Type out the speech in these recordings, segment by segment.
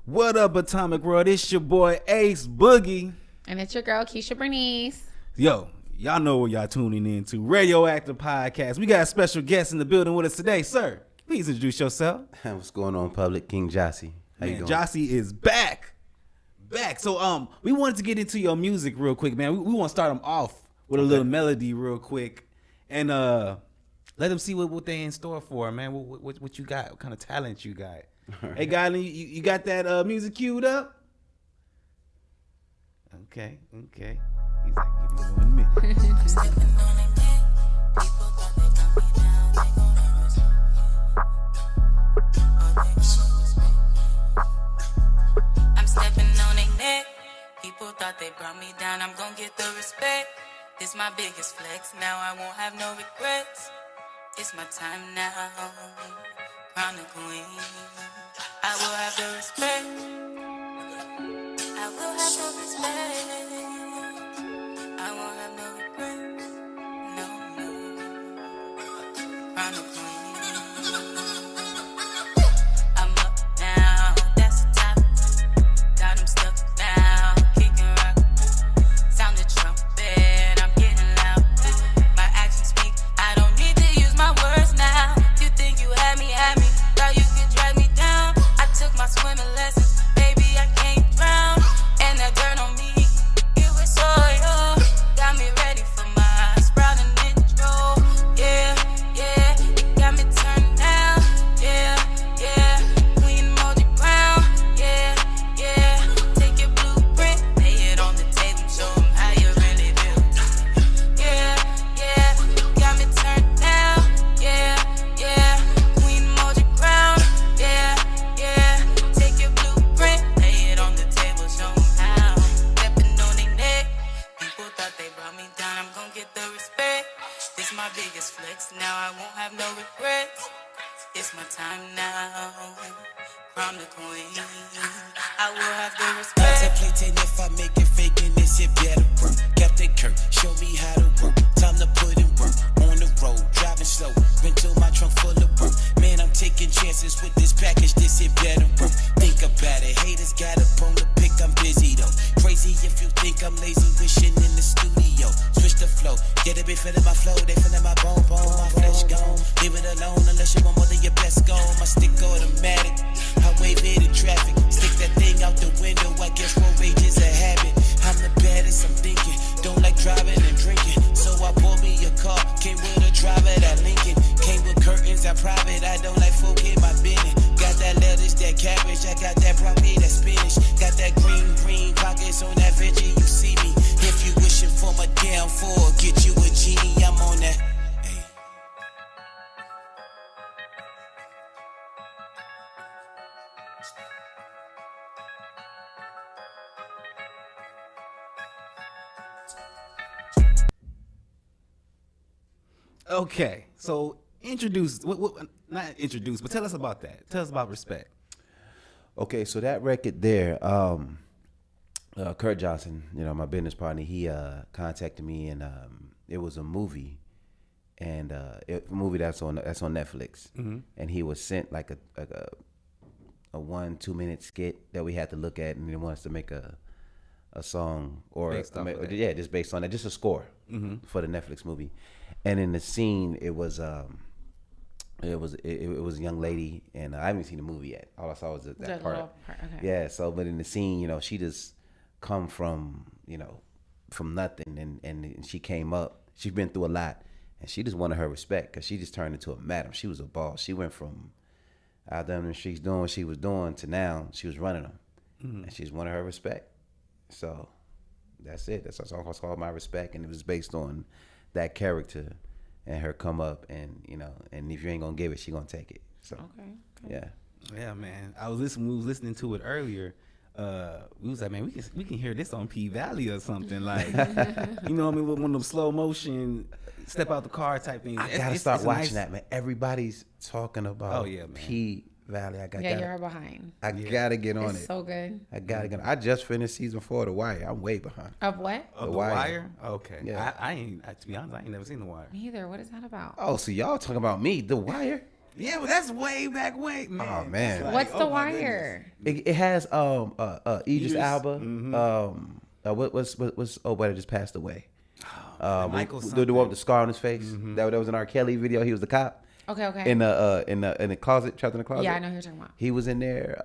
What up, Atomic World? It's your boy Ace Boogie. And it's your girl, Keisha Bernice. Yo, y'all know what y'all tuning in to. RadioActive Podcast. We got a special guest in the building with us today. Sir, please introduce yourself. What's going on, public? King Jossie. How you doing? Jossie is back. So, we wanted to get into your music real quick, man. We want to start them off with a little melody real quick. And let them see what they in store for, man. What you got? What kind of talent you got? Right. Hey, Godlin, you got that music queued up? Okay. He's like, give me 1 minute. I'm stepping on their neck. People thought they got me down. They gon' notice me. I'm stepping on their neck. People thought they brought me down. I'm gon' get the respect. This my biggest flex. Now I won't have no regrets. It's my time now. Crown the queen. I will have the respect. I will have no respect. I won't have no regrets. No. Crown the queen. I'm up now. That's the top. Got him stuck now. Kicking rock. Sound the trumpet. I'm getting loud. My actions speak. I don't need to use my words now. You think you had me. Thought you could drag me down. I took my swimming lessons. Baby, I can't drown. And that dirt on me, it was soil. Got me ready for my sprouting intro. Yeah. Got me turned down. Yeah. Queen emoji crown. Yeah. Take your blueprint, lay it on the table, show 'em how you really feel. Yeah. Got me turned down. Yeah. Queen emoji crown. Yeah. Take your blueprint, lay it on the table, show 'em how. Stepping on their neck. People thought they brought me down. I'm gon' get the respect. This my biggest flex. Now I won't have no regrets. It's my time now. Crown the queen. I will have the respect. Contemplating if I make it faking this, it better work. Captain Kirk, show me how to work. Time to put in work. On the road, driving slow. Rental my trunk full of work. Man, I'm taking chances with this package, this it better work. Think about it, haters got a bone to pick, I'm busy though. Crazy if you think I'm lazy, wishing in the studio. Switch the flow, get it be feeling my flow, they feeling my bone, my flesh gone. Leave it alone unless you want more than your best gone. My stick automatic, I wave it in traffic. Stick that thing out the window, I guess road rage is a habit. I'm the baddest, I'm thinking, don't like driving and drinking. So I bought me a car, came with a driver that Lincoln. Came with curtains, I private, I don't like folk in my business. Got that lettuce, that cabbage, I got that broccoli, that spinach. Got that green pockets on that veggie, you see me. If you wishing for my downfall, get you a genie, I'm on that. Hey. Okay, so not introduce, but tell us about that. Tell us about respect. Okay, so that record there, Kurt Johnson, my business partner, he contacted me, and it was a movie, and a movie that's on Netflix, and he was sent like a 1-2 minute skit that we had to look at, and he wants to make a song just based on that, just a score for the Netflix movie. And in the scene, it was it was a young lady, and I haven't seen the movie yet. All I saw was that The part. little part, okay. Yeah. So, but in the scene, she just come from from nothing, and she came up. She's been through a lot, and she just wanted her respect because she just turned into a madam. She was a boss. She went from out there in the streets doing what she was doing to now she was running them, and she just wanted her respect. So that's it. That's a song called My Respect, and it was based on that character and her come up, and and if you ain't gonna give it, she gonna take it. So Okay. yeah. Yeah, man. We was listening to it earlier. We was like, man, we can hear this on P Valley or something, like, you know what I mean, one of them slow motion, step out the car type things. I gotta start watching that, man. Everybody's talking about Oh, yeah, man. P Valley. You're behind. I gotta get on It's it. so good. I gotta get on. I just finished season 4 of The Wire. I'm way behind. Of what? The The Wire. Wire. Okay. Yeah. To be honest, I ain't never seen The Wire. Me either. What is that about? Oh, so y'all talking about me, The Wire? Yeah, but that's way back way, man. Oh, man. What's The my Wire? It has Idris Idris, Alba. What's that just passed away? Michael the one with the scar on his face. That was an R. Kelly video. He was the cop Okay. in the closet, trapped in the closet. Yeah, I know who you're talking about. He was in there.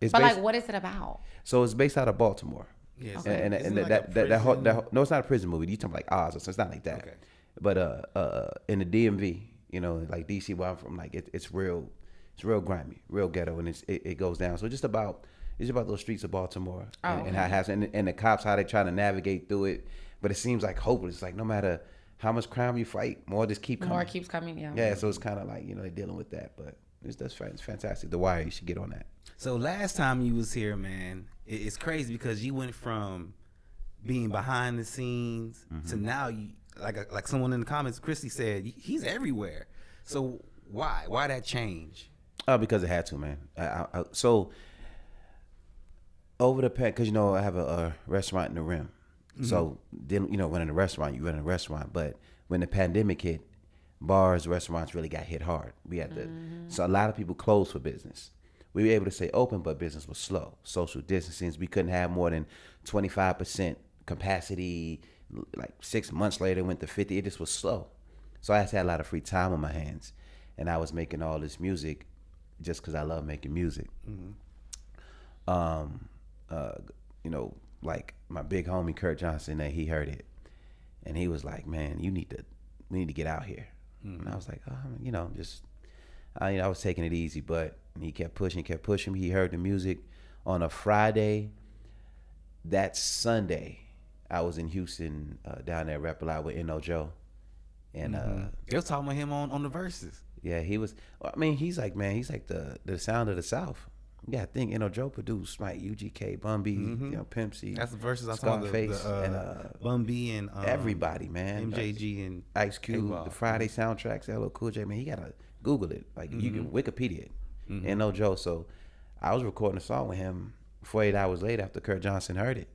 It's But based, like, what is it about? So it's based out of Baltimore. Yeah, Okay. And isn't it like a that whole, prison? no, it's not a prison movie. You talking like Oz, so it's not like that. Okay. But in the DMV, like DC, where I'm from, like it's real grimy, real ghetto, and it goes down. So it's about those streets of Baltimore and how it has and the cops, how they try to navigate through it. But it seems like hopeless. Like no matter how much crime you fight, more just keep coming. More keeps coming. Yeah. Yeah, so it's kind of like they're dealing with that, but it's fantastic. The Wire, you should get on that. So last time you was here, man, it's crazy because you went from being behind the scenes to now you like someone in the comments, Christy said, he's everywhere. So why that change? Because it had to, man. So over the past, because I have a restaurant in the Rim. So then running a restaurant, you run a restaurant. But when the pandemic hit, bars, restaurants really got hit hard. We had so a lot of people closed for business. We were able to stay open, but business was slow. Social distancing, we couldn't have more than 25% capacity. Like 6 months later, it went to 50. It just was slow. So I had a lot of free time on my hands, and I was making all this music just because I love making music. Like my big homie Kurt Johnson, that he heard it, and he was like, "Man, we need to get out here." And I was like, I was taking it easy, but he kept pushing me. He heard the music on a Friday. That Sunday, I was in Houston, down there at Rap A Lot with N.O. Joe. And They was talking about him on the verses. yeah, he was. I mean, he's like the sound of the South. Yeah, I think N.O. Joe produced like UGK, Bun B, Pimp C. That's the verses I'm talking about. Scarface, and Bun B and everybody, man. MJG and Ice Cube, K-Ball. the Friday soundtracks, LL Cool J, man. You gotta Google it. Like you can Wikipedia it. N.O. Joe. So I was recording a song with him 48 hours later after Kurt Johnson heard it.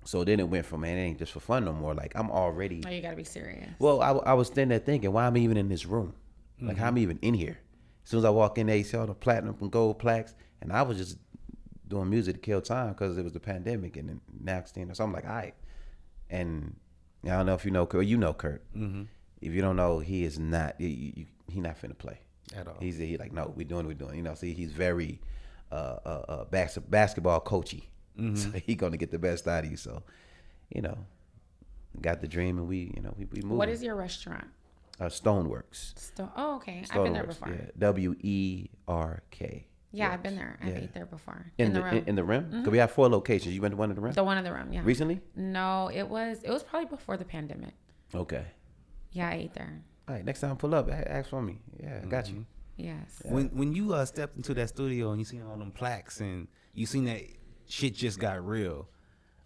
So then it went from, man, it ain't just for fun no more. Like I'm already. Oh, you gotta be serious. Well, I was standing there thinking, why am I even in this room? Like how am I even in here? As soon as I walk in there, you see all the platinum and gold plaques, and I was just doing music to kill time because it was the pandemic and then next thing. So I'm like, all right. And I don't know if you know Kurt. You know Kurt. If you don't know, he is not. He not finna play At all. He's like, no, we doing. See, he's very basketball coachy. So he gonna get the best out of you. So, got the dream, and we moved. What is your restaurant? Stoneworks. Oh, okay. I've been there before. Yeah, WERK. Yeah, I've been there. I've ate there before. In the room. In the Rim? Because we have 4 locations. You went to one in the Rim? The one in the room, yeah. Recently? No, it was probably before the pandemic. Okay. Yeah, I ate there. All right, next time pull up. Ask for me. Yeah, I got you. Yes. When you stepped into that studio and you seen all them plaques and you seen that shit just got real,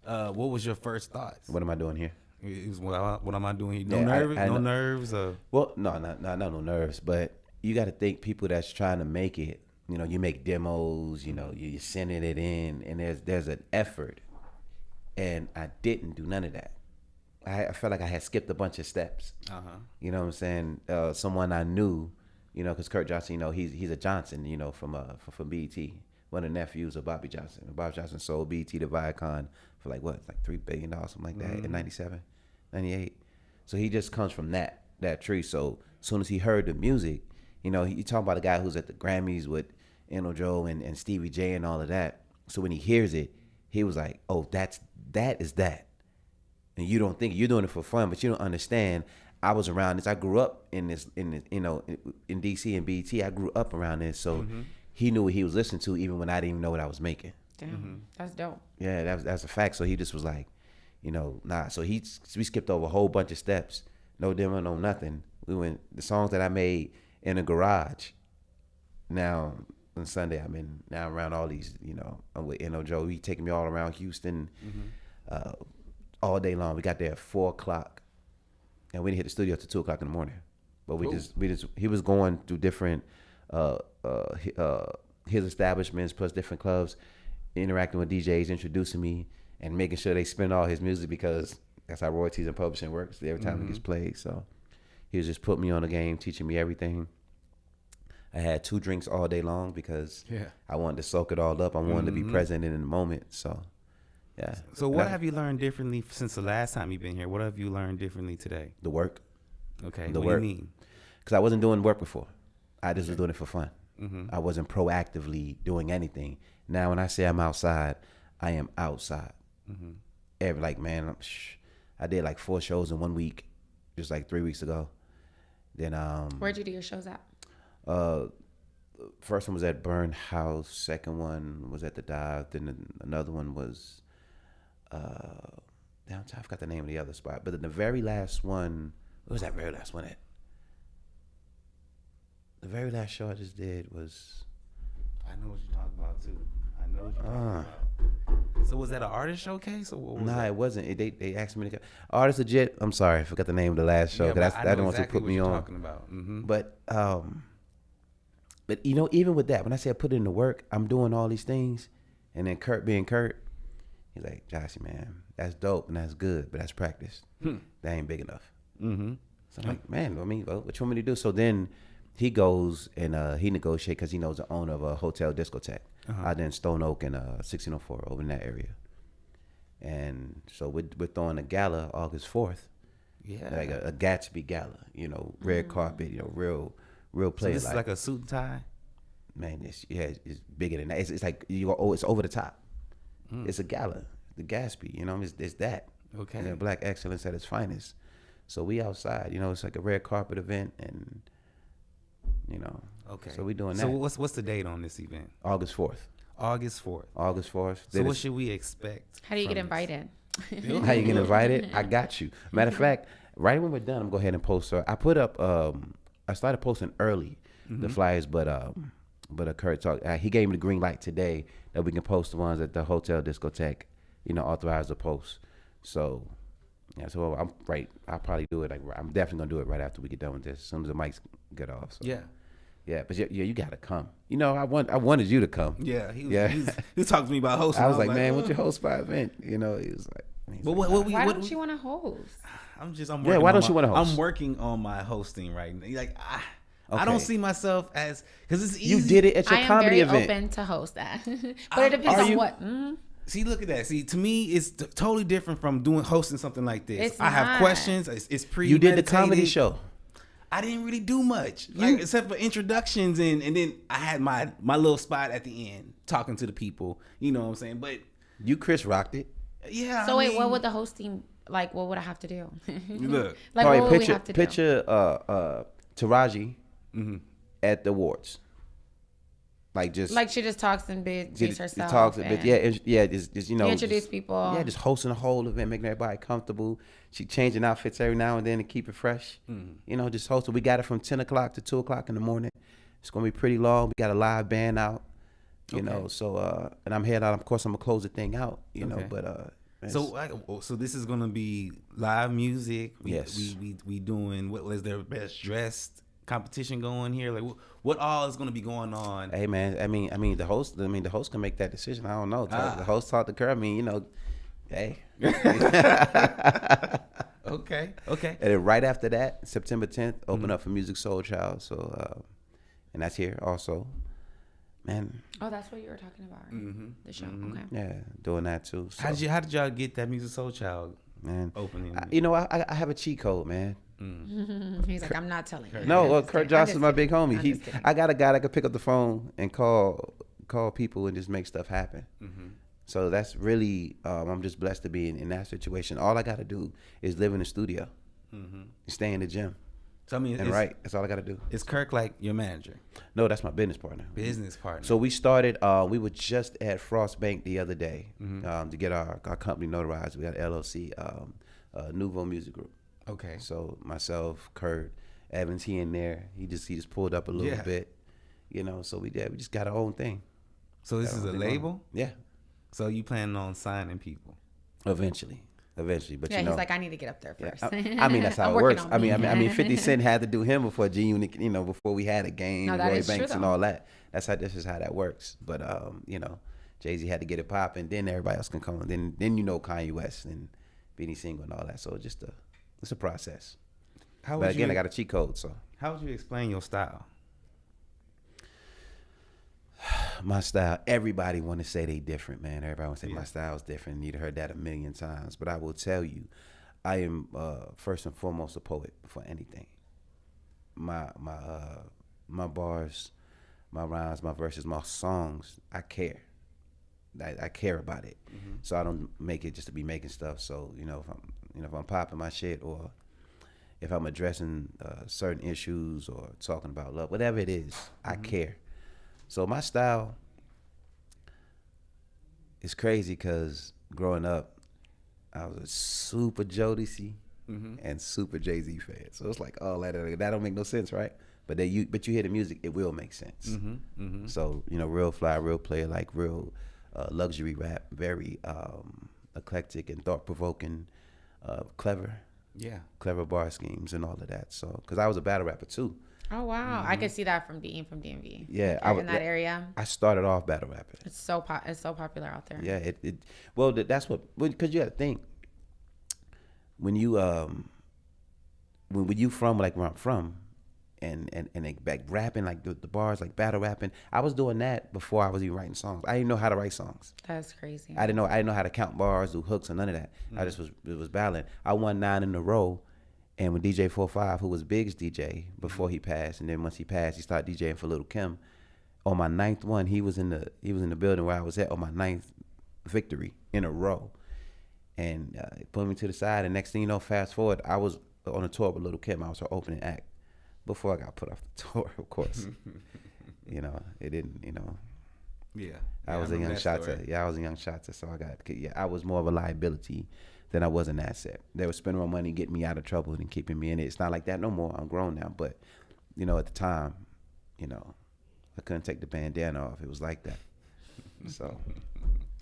what was your first thoughts? What am I doing here? It was, what am I doing here? No Yeah, nerves? I No know. nerves? Well, no nerves, but you got to think people that's trying to make it. You make demos. You're sending it in, and there's an effort, and I didn't do none of that. I felt like I had skipped a bunch of steps. You know what I'm saying? Someone I knew, because Kurt Johnson, he's a Johnson, from BET, one of the nephews of Bobby Johnson. Bobby Johnson sold BET to Viacom for like $3 billion, something like that, in 97, 98. So he just comes from that. that tree. So as soon as he heard the music, you know, you talking about a guy who's at the Grammys with Eno Joe and Stevie J and all of that. So when he hears it, he was like, "Oh, that is that." And you don't think you're doing it for fun, but you don't understand. I was around this. I grew up in this, you know, in DC and BET. I grew up around this, so he knew what he was listening to, even when I didn't even know what I was making. Damn, that's dope. Yeah, that's a fact. So he just was like, you know, nah. So we skipped over a whole bunch of steps. No demo, no nothing. We went the songs that I made in a garage. Now on Sunday, now around all these, you know, I'm with Eno Joe. He taking me all around Houston, all day long. We got there at 4:00, and we didn't hit the studio till 2:00 in the morning. But he was going through different his establishments plus different clubs, interacting with DJs, introducing me, and making sure they spend all his music because that's how royalties and publishing works. Every time it gets played, so he was just putting me on the game, teaching me everything. I had 2 drinks all day long because I wanted to soak it all up. I wanted to be present in the moment. So, yeah. So what have you learned differently since the last time you've been here? What have you learned differently today? The work. Okay. The what work. do you mean? Because I wasn't doing work before. I just was doing it for fun. I wasn't proactively doing anything. Now, when I say I'm outside, I am outside. I did like 4 shows in 1 week, just like 3 weeks ago. Then Where'd you do your shows at? First one was at Burn House. Second one was at the Dive. Then another one was downtown. I forgot the name of the other spot. But then the very last one, what was that very last one at? The very last show I just did was. I know what you're talking about too. I know what you're talking about. So was that an artist showcase or what was that? It wasn't. They asked me to. Artist Legit. I'm sorry, I forgot the name of the last show. Yeah, That's I that know one to exactly put what me you're on. talking about. But you know, even with that, when I say I put in the work, I'm doing all these things, and then Kurt being Kurt, he's like, "Joshy, man, that's dope and that's good, but that's practice. That ain't big enough." So I'm like, "Man, what you want me to do?" So then he goes and he negotiates because he knows the owner of a hotel discotheque out there in Stone Oak and 1604 over in that area. And so we're throwing a gala August 4th. Yeah. Like a Gatsby gala, you know, red carpet, you know, real play. So this is like a suit and tie? Man, it's bigger than that. It's like it's over the top. It's a gala, the Gatsby, you know, it's that. Okay. And Black excellence at its finest. So we outside, you know, it's like a red carpet event, and you know. Okay. So we doing that. So what's the date on this event? August 4th. August 4th. August 4th. So what should we expect? How do you get from invited? How you get invited? I got you. Matter of fact, right when we're done, I'm gonna go ahead and post. I put up. I started posting early the flyers, but Kurt talked. He gave me the green light today that we can post the ones at the hotel discotheque. You know, authorized to post. So yeah, so I'm right. I'll probably do it. Like I'm definitely gonna do it right after we get done with this. As soon as the mics get off. So. Yeah. Yeah, but yeah, you gotta come. You know, I wanted you to come. Yeah, he was talking to me about hosting. I was like, man, what's your host my event? You know, he was like. But Why don't you want to host? I'm working. Yeah, why don't you want to host? I'm working on my hosting right now. Like I Okay. don't see myself as because it's easy. You did it at your I comedy am very event. open to host that, but it depends on what. See, look at that. See, to me, it's totally different from hosting something like this. It's I have not. questions. It's pre. You did the comedy show. I didn't really do much, like except for introductions, and then I had my little spot at the end talking to the people. You know what I'm saying? But You Chris rocked it. yeah. So wait, what would the hosting like? What would I have to do? Look. Like All what would we have to do? picture Taraji at the awards. Like just Like she just talks and beats herself. talks, and but it's you know, introduce just, people. Yeah, just hosting the whole event, making everybody comfortable. She changing outfits every now and then to keep it fresh. You know, just hosting. We got it from 10 o'clock to 2 o'clock in the morning. It's gonna be pretty long. We got a live band out. You know, so and I'm heading out. Of course, I'm gonna close the thing out. You know, but So this is gonna be live music. Yes. We doing what was their best dressed competition going here? Like what all is gonna be going on? Hey man, I mean the host can make that decision. I don't know. The host talked to Kerr. I mean, you know, hey. Okay. And then right after that, September 10th, open up for Music Soul Child. So and that's here also. Man. Oh, that's what you were talking about, right? The show. Okay. Yeah, doing that too. So, How did y'all get that Music Soul Child man opening? You know, I have a cheat code, man. He's like, I'm not telling you. No, I'm well, just Kurt kidding. I'm Johnson's just my big kidding. homie. I'm just kidding. I got a guy that could pick up the phone and call people and just make stuff happen. So that's really, I'm just blessed to be in that situation. All I got to do is live in the studio, and stay in the gym, So I mean, and write. That's all I got to do. Is Kirk like your manager? No, that's my business partner. Business partner. So we started. We were just at Frost Bank the other day to get our company notarized. We got LLC, Nouveau Music Group. Okay. So myself, Kurt, Evans, he in there. He just pulled up a little bit, you know. So we just got our own thing. So this Got is our a own thing label? going. Yeah, So you planning on signing people? eventually. But Yeah, you know, he's like, I need to get up there yeah, first. I mean that's how I'm it working works. on I mean, me. 50 Cent had to do him before G-Unit, you know, before we had a game, No, that Roy is true, Banks and though. all that. This is how that works. But you know, Jay-Z had to get it popping, then everybody else can come. Then you know Kanye West and Beanie Siegel and all that. So it's a process. How But would again, you, I got a cheat code, so. How would you explain your style? My style, everybody want to say they different, man. Everybody want to say my style is different. You've heard that a million times. But I will tell you, I am first and foremost a poet before anything. My bars, my rhymes, my verses, my songs, I care. I care about it. So I don't make it just to be making stuff. So, you know, if I'm popping my shit, or if I'm addressing certain issues or talking about love, whatever it is, I care. So my style is crazy because growing up, I was a super Jodeci and super Jay-Z fan. So it's like, oh, that don't make no sense, right? But you hear the music, it will make sense. So, you know, real fly, real player, like real luxury rap, very eclectic and thought-provoking, clever. Yeah. Clever bar schemes and all of that. So, because I was a battle rapper too. Oh wow, I could see that from being from DMV. Yeah, Like, in that area, I started off battle rapping. it's so popular out there. Yeah, well, that's what, because you got to think, when you when you from like where I'm from, and they back rapping like the bars, like battle rapping, I was doing that before I was even writing songs. I didn't know how to write songs. That's crazy. I didn't know how to count bars, do hooks, or none of that. It was battling. I won 9 in a row, and when DJ 45, who was Big's DJ before he passed, and then once he passed, he started DJing for Lil' Kim. On my 9th one, he was in the building where I was at on my 9th victory in a row, and he put me to the side. And next thing you know, fast forward, I was on a tour with Lil' Kim. I was her opening act before I got put off the tour. Of course, you know, it didn't. You know, Yeah. I was a young shotter. Yeah, I was a young shotter. So I was more of a liability than I was an asset. They were spending more money getting me out of trouble than keeping me in it. It's not like that no more. I'm grown now. But, you know, at the time, you know, I couldn't take the bandana off. It was like that. So,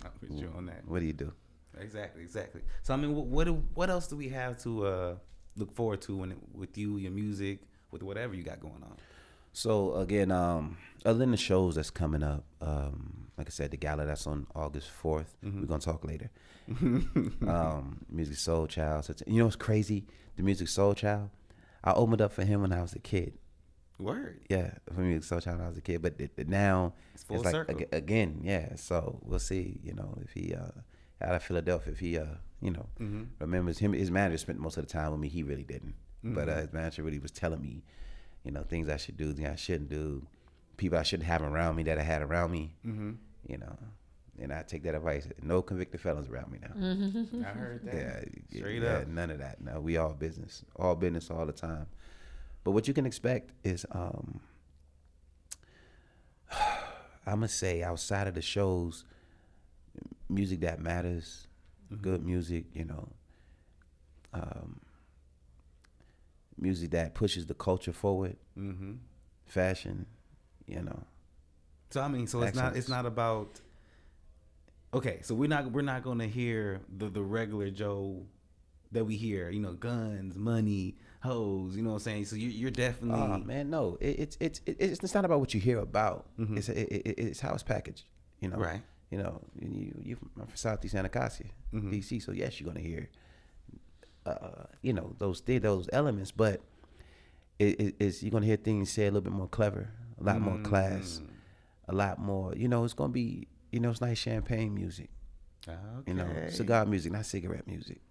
I'm with you on that. what do you do? Exactly. So I mean, what else do we have to look forward to with you, your music, with whatever you got going on? So again, other than the shows that's coming up, like I said, the gala that's on August 4th. We're gonna talk later. Music Soul Child. So you know what's crazy? The Music Soul Child. I opened up for him when I was a kid. Word. Yeah, for Music Soul Child when I was a kid. But now It's full like circle. again, yeah. So we'll see. You know, if he out of Philadelphia, if he you know remembers him. His manager spent most of the time with me. He really didn't. But his manager really was telling me, you know, things I should do, things I shouldn't do, people I shouldn't have around me that I had around me. You know, and I take that advice. No convicted felons around me now. I heard that. Yeah, Straight yeah, up. none of that. No, we all business all the time. But what you can expect is, I'm gonna say, outside of the shows, music that matters, good music, you know, music that pushes the culture forward, fashion, you know. So I mean, so it's Excellence. not about. Okay, so we're not gonna hear the regular Joe that we hear. You know, guns, money, hoes. You know what I'm saying? So you're definitely. Oh man, no, it's not about what you hear about. It's how it's packaged. You know, Right. You know, you from Southeast Anacostia, DC. So yes, you're gonna hear, you know, those elements, but it's you're gonna hear things said a little bit more clever, a lot more class, a lot more. You know, it's gonna be, you know, it's nice champagne music. Okay. You know, cigar music, not cigarette music.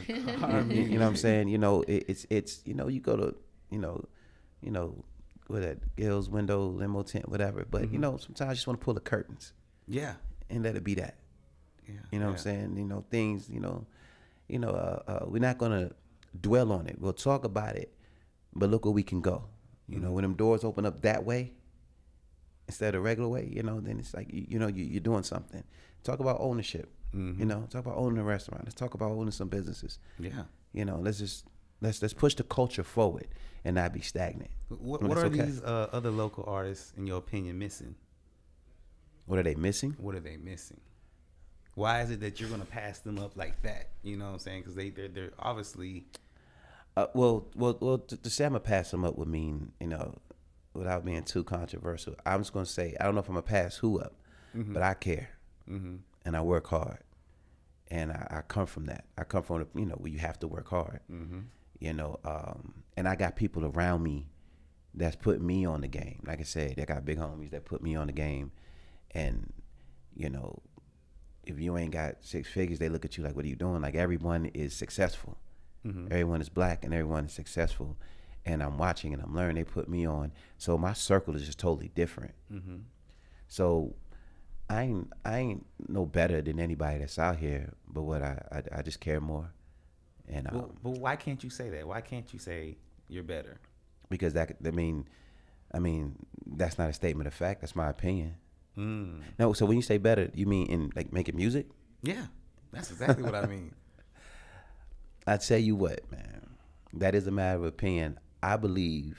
You know what I'm saying? You know, it's you know, you go to, you know, what that Gil's window, limo tent, whatever. But you know, sometimes you just want to pull the curtains. Yeah. And let it be that. Yeah. You know what I'm saying? You know, things, we're not gonna dwell on it. We'll talk about it, but look where we can go. You know, when them doors open up that way instead of regular way, you know, then it's like you're doing something. Talk about ownership. You know, talk about owning a restaurant. Let's talk about owning some businesses. Yeah. You know, let's push the culture forward and not be stagnant. What are these other local artists, in your opinion, missing? What are they missing? What are they missing? Why is it that you're gonna pass them up like that? You know what I'm saying? Because they're obviously. Well, to say I'm gonna pass them up would mean, you know, without being too controversial, I'm just gonna say I don't know if I'm gonna pass who up, but I care, and I work hard, and I come from that. I come from where you have to work hard, you know, and I got people around me that's putting me on the game. Like I said, I got big homies that put me on the game, and you know, if you ain't got 6 figures, they look at you like, what are you doing? Like, everyone is successful. Everyone is black and everyone is successful. And I'm watching and I'm learning. They put me on. So my circle is just totally different. So I ain't no better than anybody that's out here, but what I just care more. And but why can't you say that? Why can't you say you're better? Because I mean that's not a statement of fact. That's my opinion. No, so when you say better, you mean in like making music? Yeah, that's exactly what I mean. I tell you what, man, that is a matter of opinion. I believe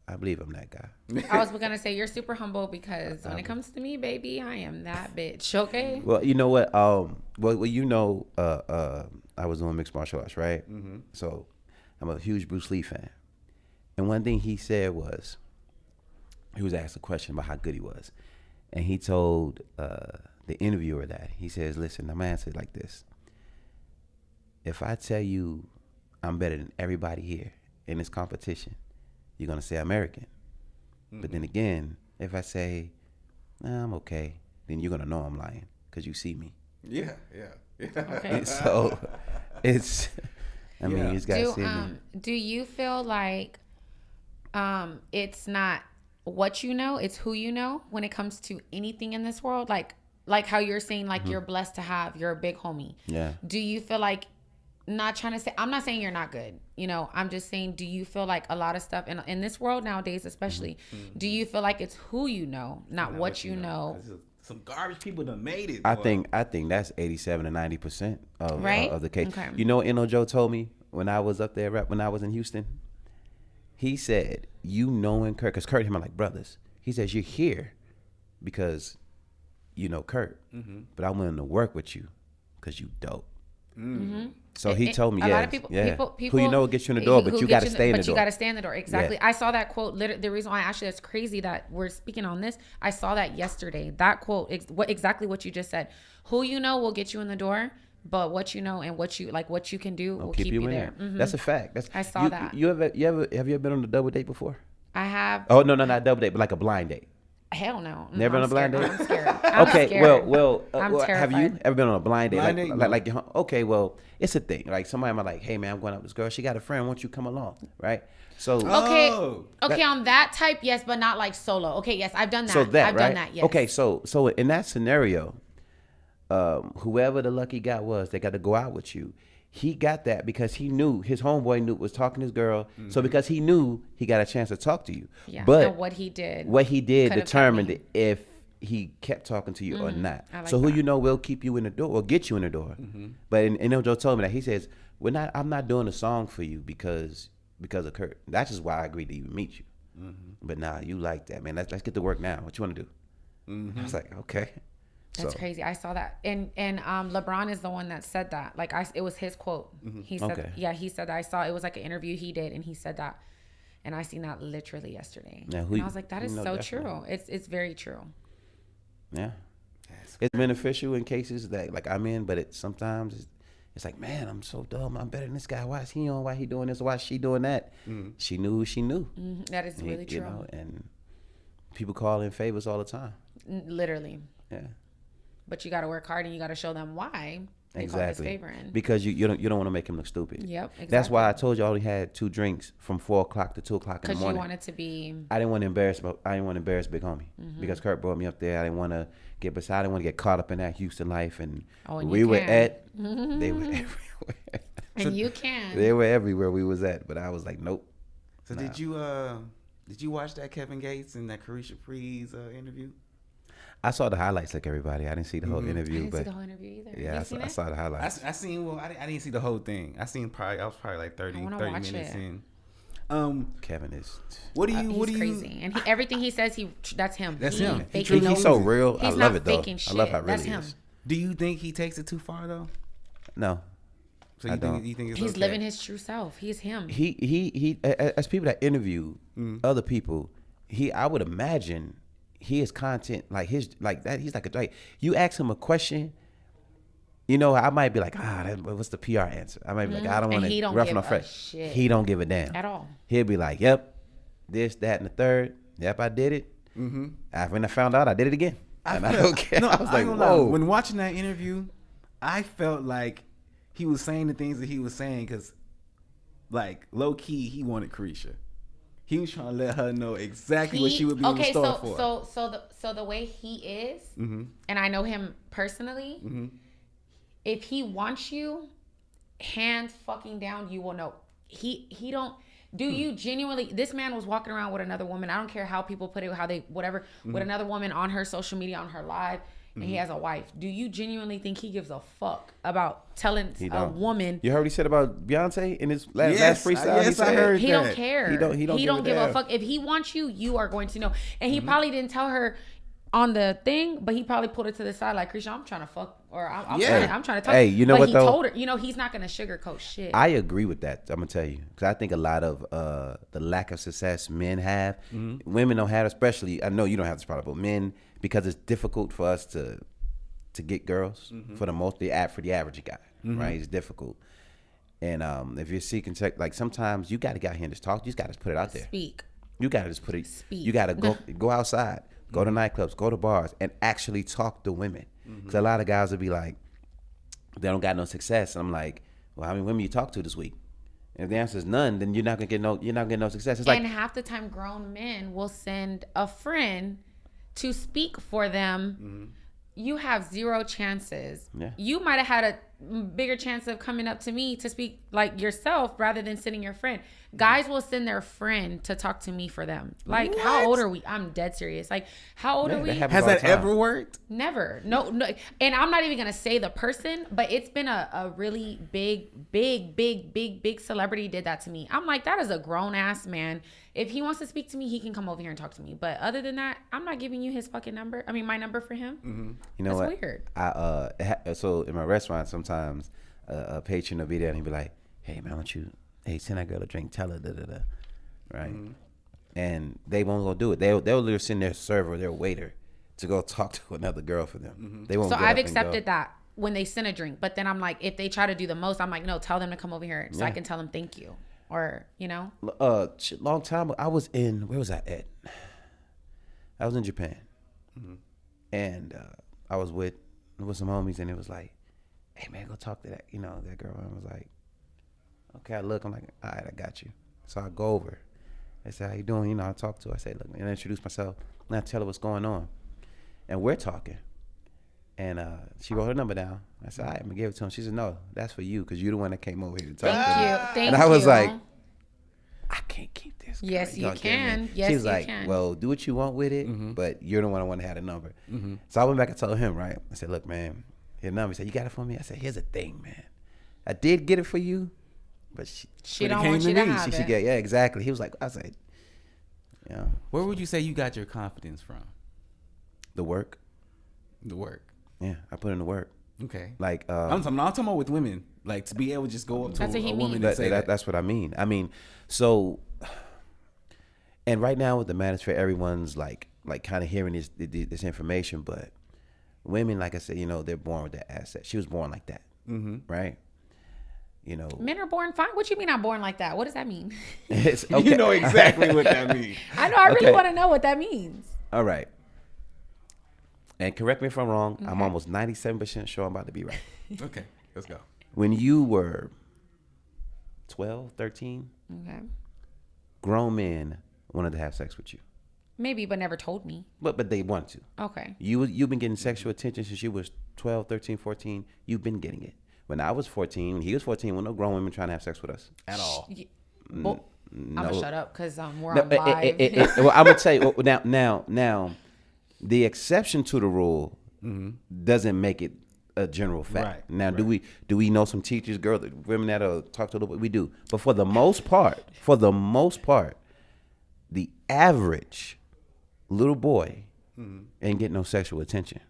I'm that guy. I was gonna say you're super humble because when it comes to me, baby, I am that bitch. Okay. Well, you know what? Well, you know, I was doing mixed martial arts, right? So I'm a huge Bruce Lee fan, and one thing he said was, he was asked a question about how good he was, and he told the interviewer that he says, "Listen, I'm gonna answer it like this. If I tell you I'm better than everybody here in this competition, you're going to say American. But then again, if I say, I'm okay, then you're going to know I'm lying because you see me." Yeah. Okay. So it's, I mean, you just got to see me. Do you feel like it's not what you know, it's who you know when it comes to anything in this world? Like how you're saying, like you're blessed to have, you're a big homie. Yeah. Do you feel like, not trying to say, I'm not saying you're not good, you know, I'm just saying, do you feel like a lot of stuff in this world nowadays, especially, do you feel like it's who you know, not what you know? Some garbage people done made it. I think that's 87 to 90% of the case. Okay. You know what N.O. Joe told me when I was up there, when I was in Houston? He said, you knowing Kurt, because Kurt and him are like brothers. He says, you're here because you know Kurt, but I'm willing to work with you because you dope. So he told me, a lot of people, who you know will get you in the door, but you got to stay in the door. But you got to stay in the door. Exactly. Yeah. I saw that quote. The reason why actually that's crazy that we're speaking on this, I saw that yesterday. That quote, exactly what you just said. Who you know will get you in the door, but what you know and what you can do will keep you there. That's a fact. I saw that. Have you ever been on a double date before? I have. Oh no, not double date, but like a blind date. Hell no. Never been on a blind date? I'm scared. I'm okay, scared. well, I'm have terrified. you ever been on a blind date? No. Like, okay, well, it's a thing. Like somebody might like, hey man, I'm going out with this girl. She got a friend. Won't you come along? Right? So Okay, on that type, yes, but not like solo. Okay, yes, I've done that. I've done that. Yes. Okay, so in that scenario, whoever the lucky guy was, they got to go out with you. He got that because he knew his homeboy was talking to his girl. So because he knew, he got a chance to talk to you. Yeah. But and what he did determined if he kept talking to you or not. Like so who that. you know will keep you in the door or get you in the door. But and Joe told me that he says I'm not doing a song for you because of Kurt. That's just why I agreed to even meet you. But nah, you like that, man. Let's get to work now. What you want to do? I was like, okay. That's crazy. I saw that, and LeBron is the one that said that. Like it was his quote. He said, he said that. I saw it was like an interview he did, and he said that, and I seen that literally yesterday. And I was like, that is so true. It's very true. Yeah, it's beneficial in cases that like I'm in, but sometimes it's like, man, I'm so dumb. I'm better than this guy. Why is he on? Why he doing this? Why is she doing that? She knew who she knew. That is really true. You know, and people call in favors all the time. Literally. Yeah. But you got to work hard and you got to show them why. They Exactly. call disfavoring. Because you don't want to make him look stupid. Yep, exactly. That's why I told you I only had 2 drinks from 4 o'clock to 2 o'clock in the Because morning. you wanted to be. I didn't want to embarrass Big Homie because Kurt brought me up there. I didn't want to get beside. I didn't want to get caught up in that Houston life. And And we you were can. they were everywhere. And you can. They were everywhere we was at, but I was like, nope. So did you watch that Kevin Gates and that Carisha Pree's interview? I saw the highlights like everybody. I didn't see the whole I interview, didn't but see the whole interview either. yeah, I saw the highlights. I seen. Well, I didn't see the whole thing. I was probably like 30 watch minutes it. in. Kevin is. He's crazy, and everything he says, that's him. That's He him. ain't faking He's no- so real. I He's love not it though. faking I love shit. how real That's he him. is. Do you think he takes it too far though? No, So I don't. you think it's He's okay? living his true self. He's him. he as people that interview other people, I would imagine his content he's like you ask him a question, I might be like, what's the PR answer? I might be like, I don't And want he to don't rough give no a fresh. shit. He don't give a damn At all. He'll be like, yep, this, that, and the third. Yep, I did it. When I found out, I did it again. I don't care. No, I was I like, ain't gonna lie. whoa. When watching that interview, I felt like he was saying the things that he was saying because, like, low key, he wanted Carisha. He was trying to let her know exactly what she would be in the store for. So the way he is, and I know him personally, if he wants you, hands fucking down, you will know. He don't. Do you genuinely? This man was walking around with another woman. I don't care how people put it, how they whatever, with another woman on her social media, on her live, and he has a wife. Do you genuinely think he gives a fuck about telling a woman? You heard what he said about Beyonce in his last freestyle? Yes, I heard He that. don't care. He don't give a damn. fuck. If he wants you, you are going to know. And he probably didn't tell her on the thing, but he probably pulled her to the side like, Krisha, I'm trying to fuck, or I'm trying to talk. Hey, you know but what he though? told her, he's not going to sugarcoat shit. I agree with that. I'm gonna tell you because I think a lot of the lack of success men have, women don't have. Especially, I know you don't have this problem, but men, because it's difficult for us to get girls for the average guy, right? It's difficult. And if you're seeking sex, like sometimes you got to get out here and just talk. You just got to put it out there. Speak. You got to just put it. Speak. You got to go outside, go to nightclubs, go to bars, and actually talk to women. Because a lot of guys will be like, they don't got no success. And I'm like, well, how many women you talk to this week? And if the answer is none, then you're not gonna get no success. It's like, And half the time, grown men will send a friend to speak for them. You have 0 chances. Yeah. You might have had a bigger chance of coming up to me to speak like yourself rather than sending your friend. Guys will send their friend to talk to me for them. Like, how old are we? I'm dead serious. Like, how old are we? happens Has all the that time. ever worked? Never. No. And I'm not even going to say the person, but it's been a really big celebrity did that to me. I'm like, that is a grown ass man. If he wants to speak to me, he can come over here and talk to me. But other than that, I'm not giving you his fucking number. I mean, my number for him. You know That's what? weird. So in my restaurant, sometimes a patron will be there and he'll be like, "Hey man, send that girl a drink, tell her right?" And they won't go do it. They'll literally send their server, their waiter, to go talk to another girl for them. They won't. So get up I've and accepted go. that when they send a drink. But then I'm like, if they try to do the most, I'm like, no, tell them to come over here so I can tell them thank you. Or, Long time ago, I was in, where was I at? I was in Japan. And I was with some homies, and it was like, hey man, go talk to that girl. And I was like, okay, I'm like, all right, I got you. So I go over. I said, how you doing? I talk to her. I said, look, and I introduce myself, and I tell her what's going on. And we're talking. And she wrote her number down. I said, all right, I'm gonna give it to him. She said, no, that's for you, because you're the one that came over here to talk to me. thank you. And I was like, I can't keep this. Girl. Yes, you don't get me. can. Yes, she was you like, can. well, do what you want with it, but you're the one I want to have the number. So I went back and told him, right? I said, look, man, your number. He said, you got it for me? I said, here's the thing, man. I did get it for you, but she don't want you to have it. Yeah, exactly. He was like, I said, Where would you say you got your confidence from? the work. The work. Yeah, I put in the work. Okay. Like, I'm talking about with women. Like, to be able to just go up to That's what he a woman means. and say that. That's what I mean. So, and right now with the manosphere, everyone's like kind of hearing this information, but women, like I said, they're born with that asset. She was born like that, right? Men are born fine. What you mean I'm born like that? What does that mean? It's, okay. You know exactly what that means. I know. I really Okay. want to know what that means. All right. And correct me if I'm wrong. I'm almost 97% sure I'm about to be right. Okay. Let's go. When you were 12, 13, Okay. grown men wanted to have sex with you. Maybe, but never told me. But they want to. Okay. You've been getting sexual attention since you was 12, 13, 14. You've been getting it. When I was 14, when he was 14, well, no grown women trying to have sex with us. At all. Well, I'm No. gonna shut up because we're No, on live. well, I'm gonna tell you now. The exception to the rule doesn't make it a general fact. Right, Now, do we know some teachers, girls, women that talk to a little bit? We do, but for the most part, the average little boy ain't getting no sexual attention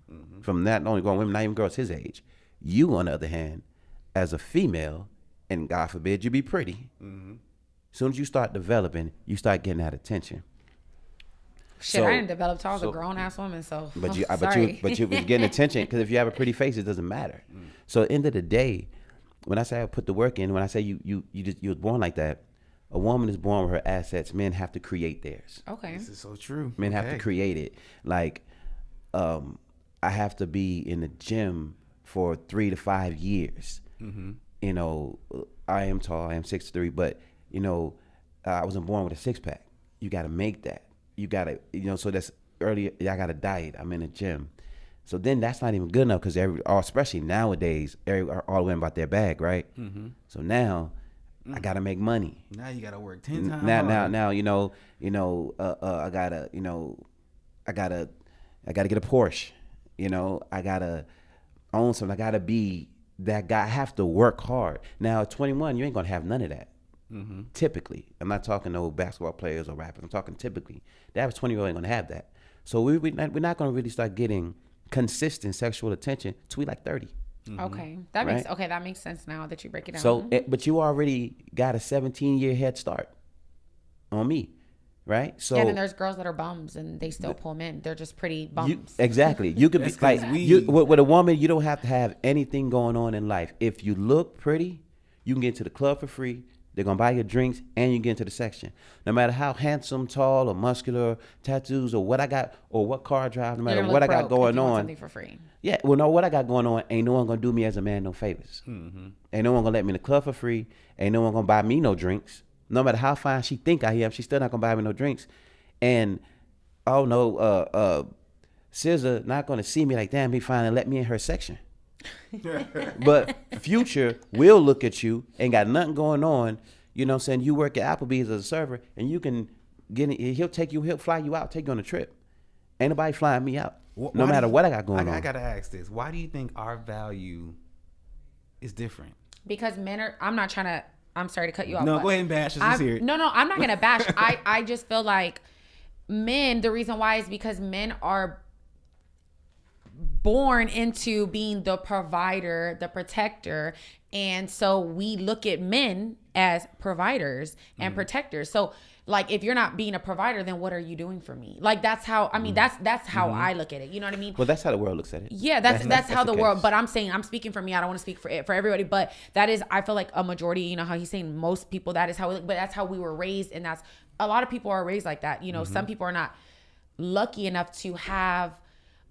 from not only grown women, not even girls his age. You, on the other hand, as a female, and God forbid you be pretty, as soon as you start developing, you start getting that attention. Shit, I didn't develop till I was a grown ass woman. So, But you sorry. was getting attention because if you have a pretty face, it doesn't matter. So at the end of the day, when I say I put the work in, when I say you was born like that, a woman is born with her assets. Men have to create theirs. Okay. This is so true. Men have to create it. Like, I have to be in the gym for 3 to 5 years. You know, I am tall. I am 6'3", but you know, I wasn't born with a six pack. You got to make that. You got to, so that's early. I got a diet. I'm in the gym. So then that's not even good enough because especially nowadays, all women about their bag, right? So now I got to make money. Now you got to work 10 times. Now, I gotta get a Porsche. I gotta own something. I gotta be that guy. I have to work hard. Now at 21, you ain't gonna have none of that. Typically, I'm not talking no basketball players or rappers. I'm talking typically. The average 20-year-old ain't gonna have that. So we're not gonna really start getting consistent sexual attention till we like 30. Okay, that makes sense now that you break it down. So, but you already got a 17-year head start on me, right? So yeah, and there's girls that are bums and they still pull men. They're just pretty bums. Exactly. You could be like with a woman. You don't have to have anything going on in life. If you look pretty, you can get into the club for free. They're gonna buy your drinks and you get into the section. No matter how handsome, tall, or muscular, tattoos, or what I got, or what car I drive, no matter what I got going on. Something for free. Yeah, well, no, what I got going on, ain't no one gonna do me as a man no favors. Ain't no one gonna let me in the club for free. Ain't no one gonna buy me no drinks. No matter how fine she think I am, she's still not gonna buy me no drinks. And oh no, SZA not gonna see me like, damn, he finally let me in her section. But Future will look at you, ain't got nothing going on. You know what I'm saying? You work at Applebee's as a server, and you can get in, he'll fly you out, take you on a trip. Ain't nobody flying me out. No matter what I got going on. I gotta ask this. Why do you think our value is different? Because men are, I'm sorry to cut you off. No, go ahead and bash us. Let's hear it. No, I'm not going to bash. I just feel like men, the reason why is because men are born into being the provider, the protector. And so we look at men as providers and protectors. So like, if you're not being a provider, then what are you doing for me? Like, that's how, I mean, that's how I look at it. You know what I mean? Well, that's how the world looks at it. Yeah, that's how the case. world, but I'm speaking for me. I don't want to speak for everybody, but that is, I feel like a majority, you know, how he's saying most people, that is how, but that's how we were raised. And that's, a lot of people are raised like that. You know, some people are not lucky enough to have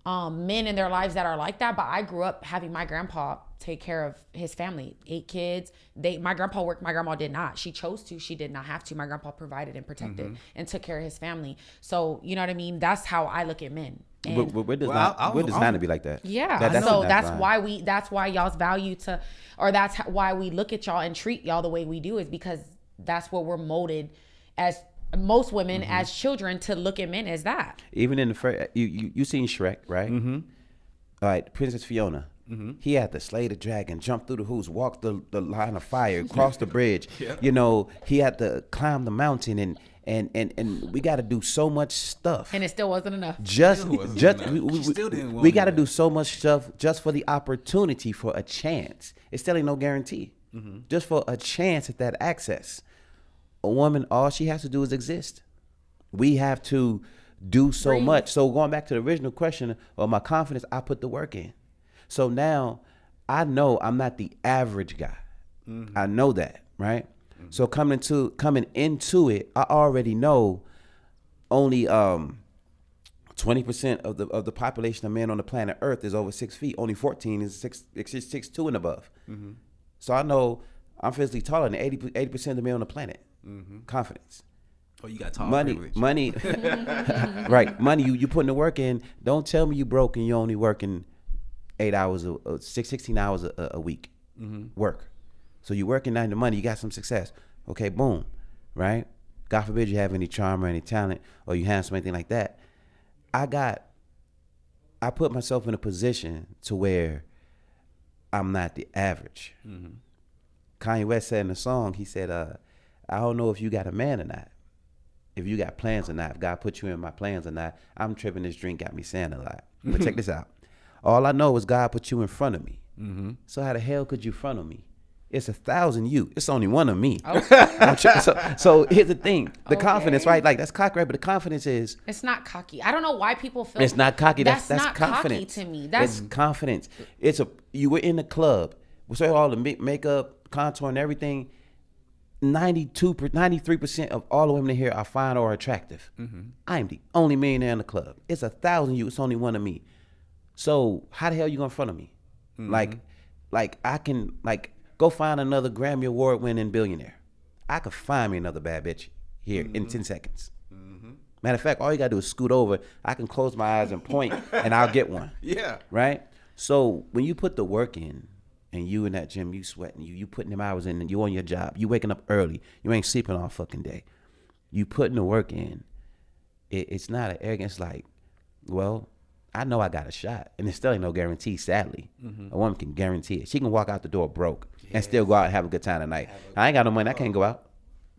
men in their lives that are like that. But I grew up having my grandpa take care of his family, 8 kids. My grandpa worked, my grandma did not. She chose to, she did not have to. My grandpa provided and protected and took care of his family. So, you know what I mean? That's how I look at men. And We're designed to be like that. Yeah. That's why y'all's value to, or that's why we look at y'all and treat y'all the way we do, is because that's what we're molded as most women as children to look at men as that. Even in the first, you seen Shrek, right? All right, Princess Fiona. He had to slay the dragon, jump through the hoops, walk the line of fire, cross the bridge. You know, he had to climb the mountain, and we got to do so much stuff. And it still wasn't enough. We got to do so much stuff just for the opportunity, for a chance. It's still ain't no guarantee. Just for a chance at that access. A woman, all she has to do is exist. We have to do so much. So going back to the original question of my confidence, I put the work in. So now I know I'm not the average guy. I know that, right? So coming into it, I already know only 20% of the population of men on the planet Earth is over 6 feet. Only 14 is 6'2" and above. Mm-hmm. So I know I'm physically taller than 80% of the men on the planet. Mm-hmm. Confidence. Oh, you got tall money, privilege. money, right? Money. You putting the work in. Don't tell me you broke and you only working 8 hours, 16 hours a week. Mm-hmm. Work. So you working on the money. You got some success. Okay, boom, right? God forbid you have any charm or any talent or you have something like that. I put myself in a position to where I'm not the average. Mm-hmm. Kanye West said in the song, he said, I don't know if you got a man or not. If you got plans or not, if God put you in my plans or not. I'm tripping, this drink got me saying a lot. But check this out. All I know is God put you in front of me. Mm-hmm. So how the hell could you front of me? It's 1,000 you. It's only one of me. Okay. So here's the thing. The confidence, right? Like that's cocky, right? But the confidence is... It's not cocky. I don't know why people feel... It's not cocky. That's not confidence. Cocky to me. It's confidence. You were in the club. So all the makeup, contour and everything... 93% of all the women here are fine or attractive. Mm-hmm. I am the only millionaire in the club. It's 1,000 you. It's only one of me. So how the hell you gonna front of me? Mm-hmm. Like I can go find another Grammy Award winning billionaire. I could find me another bad bitch here in 10 seconds. Mm-hmm. Matter of fact, all you gotta do is scoot over. I can close my eyes and point, and I'll get one. Yeah. Right. So when you put the work in. And you in that gym, you sweating, you putting them hours in, and you on your job, you waking up early, you ain't sleeping all fucking day. You putting the work in. It's not an arrogance like, well, I know I got a shot, and there still ain't no guarantee. Sadly, a woman can guarantee it. She can walk out the door broke and still go out and have a good time tonight. I ain't got no money, I can't go out.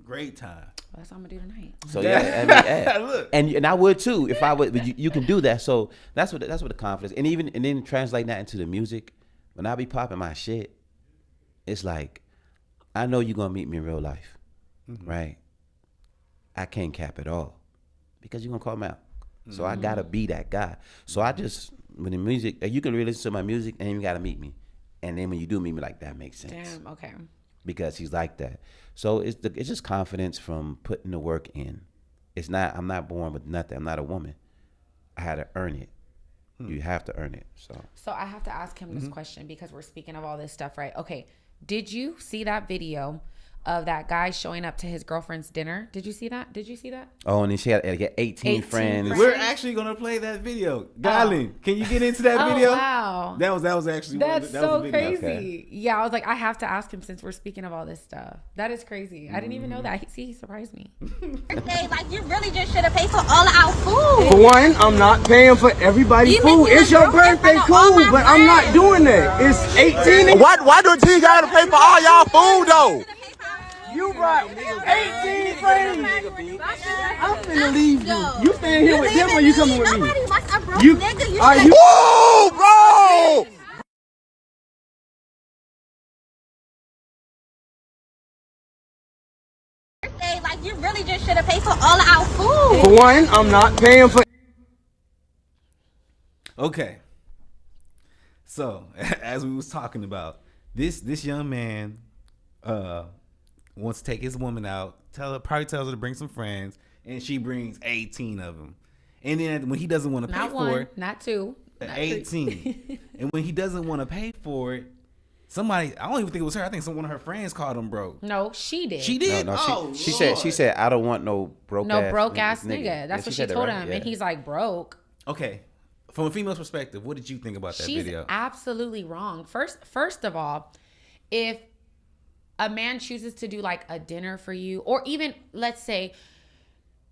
Great time. Well, that's what I'm gonna do tonight. So yeah, Look. And I would too if I would. But you can do that. So that's what the confidence, and then translating that into the music. When I be popping my shit, it's like, I know you're going to meet me in real life, right? I can't cap it all because you're going to call me out. So I got to be that guy. So I just, when the music, you can really listen to my music and you got to meet me. And then when you do meet me, like, that makes sense. Damn, okay. Because he's like that. So it's just confidence from putting the work in. I'm not born with nothing. I'm not a woman. I had to earn it. You have to earn it. So I have to ask him this question because we're speaking of all this stuff, right? Okay. Did you see that video of that guy showing up to his girlfriend's dinner? Did you see that? Oh, and then she had 18 friends. We're actually gonna play that video. Darling, can you get into that video? Wow. That was actually that's so was crazy. Okay. Yeah, I was like, I have to ask him since we're speaking of all this stuff. That is crazy. I didn't even know that. He surprised me. Like you really just should have paid for all of our food. For one, I'm not paying for everybody's food. It's your birthday, cool, but I'm not doing that. It's 18. Why do T gotta pay for all y'all food though? You brought 18 friends. I'm finna leave you. You staying here with them or you coming with me? Nobody wants a broke You nigga. are you? Whoa, bro! Like you really just should have paid for all of our food. For one, I'm not paying for. Okay. So as we was talking about, this young man wants to take his woman out. Probably tells her to bring some friends, and she brings 18 of them. And then when he doesn't want to pay for it, not two, not 18. And when he doesn't want to pay for it, somebody, I don't even think it was her. I think one of her friends called him broke. No, she did. She did. No, she said I don't want no broke ass nigga. That's what she told him, yeah. and he's like broke. Okay. From a female's perspective, what did you think about that video? She's absolutely wrong. First of all, if a man chooses to do like a dinner for you, or even let's say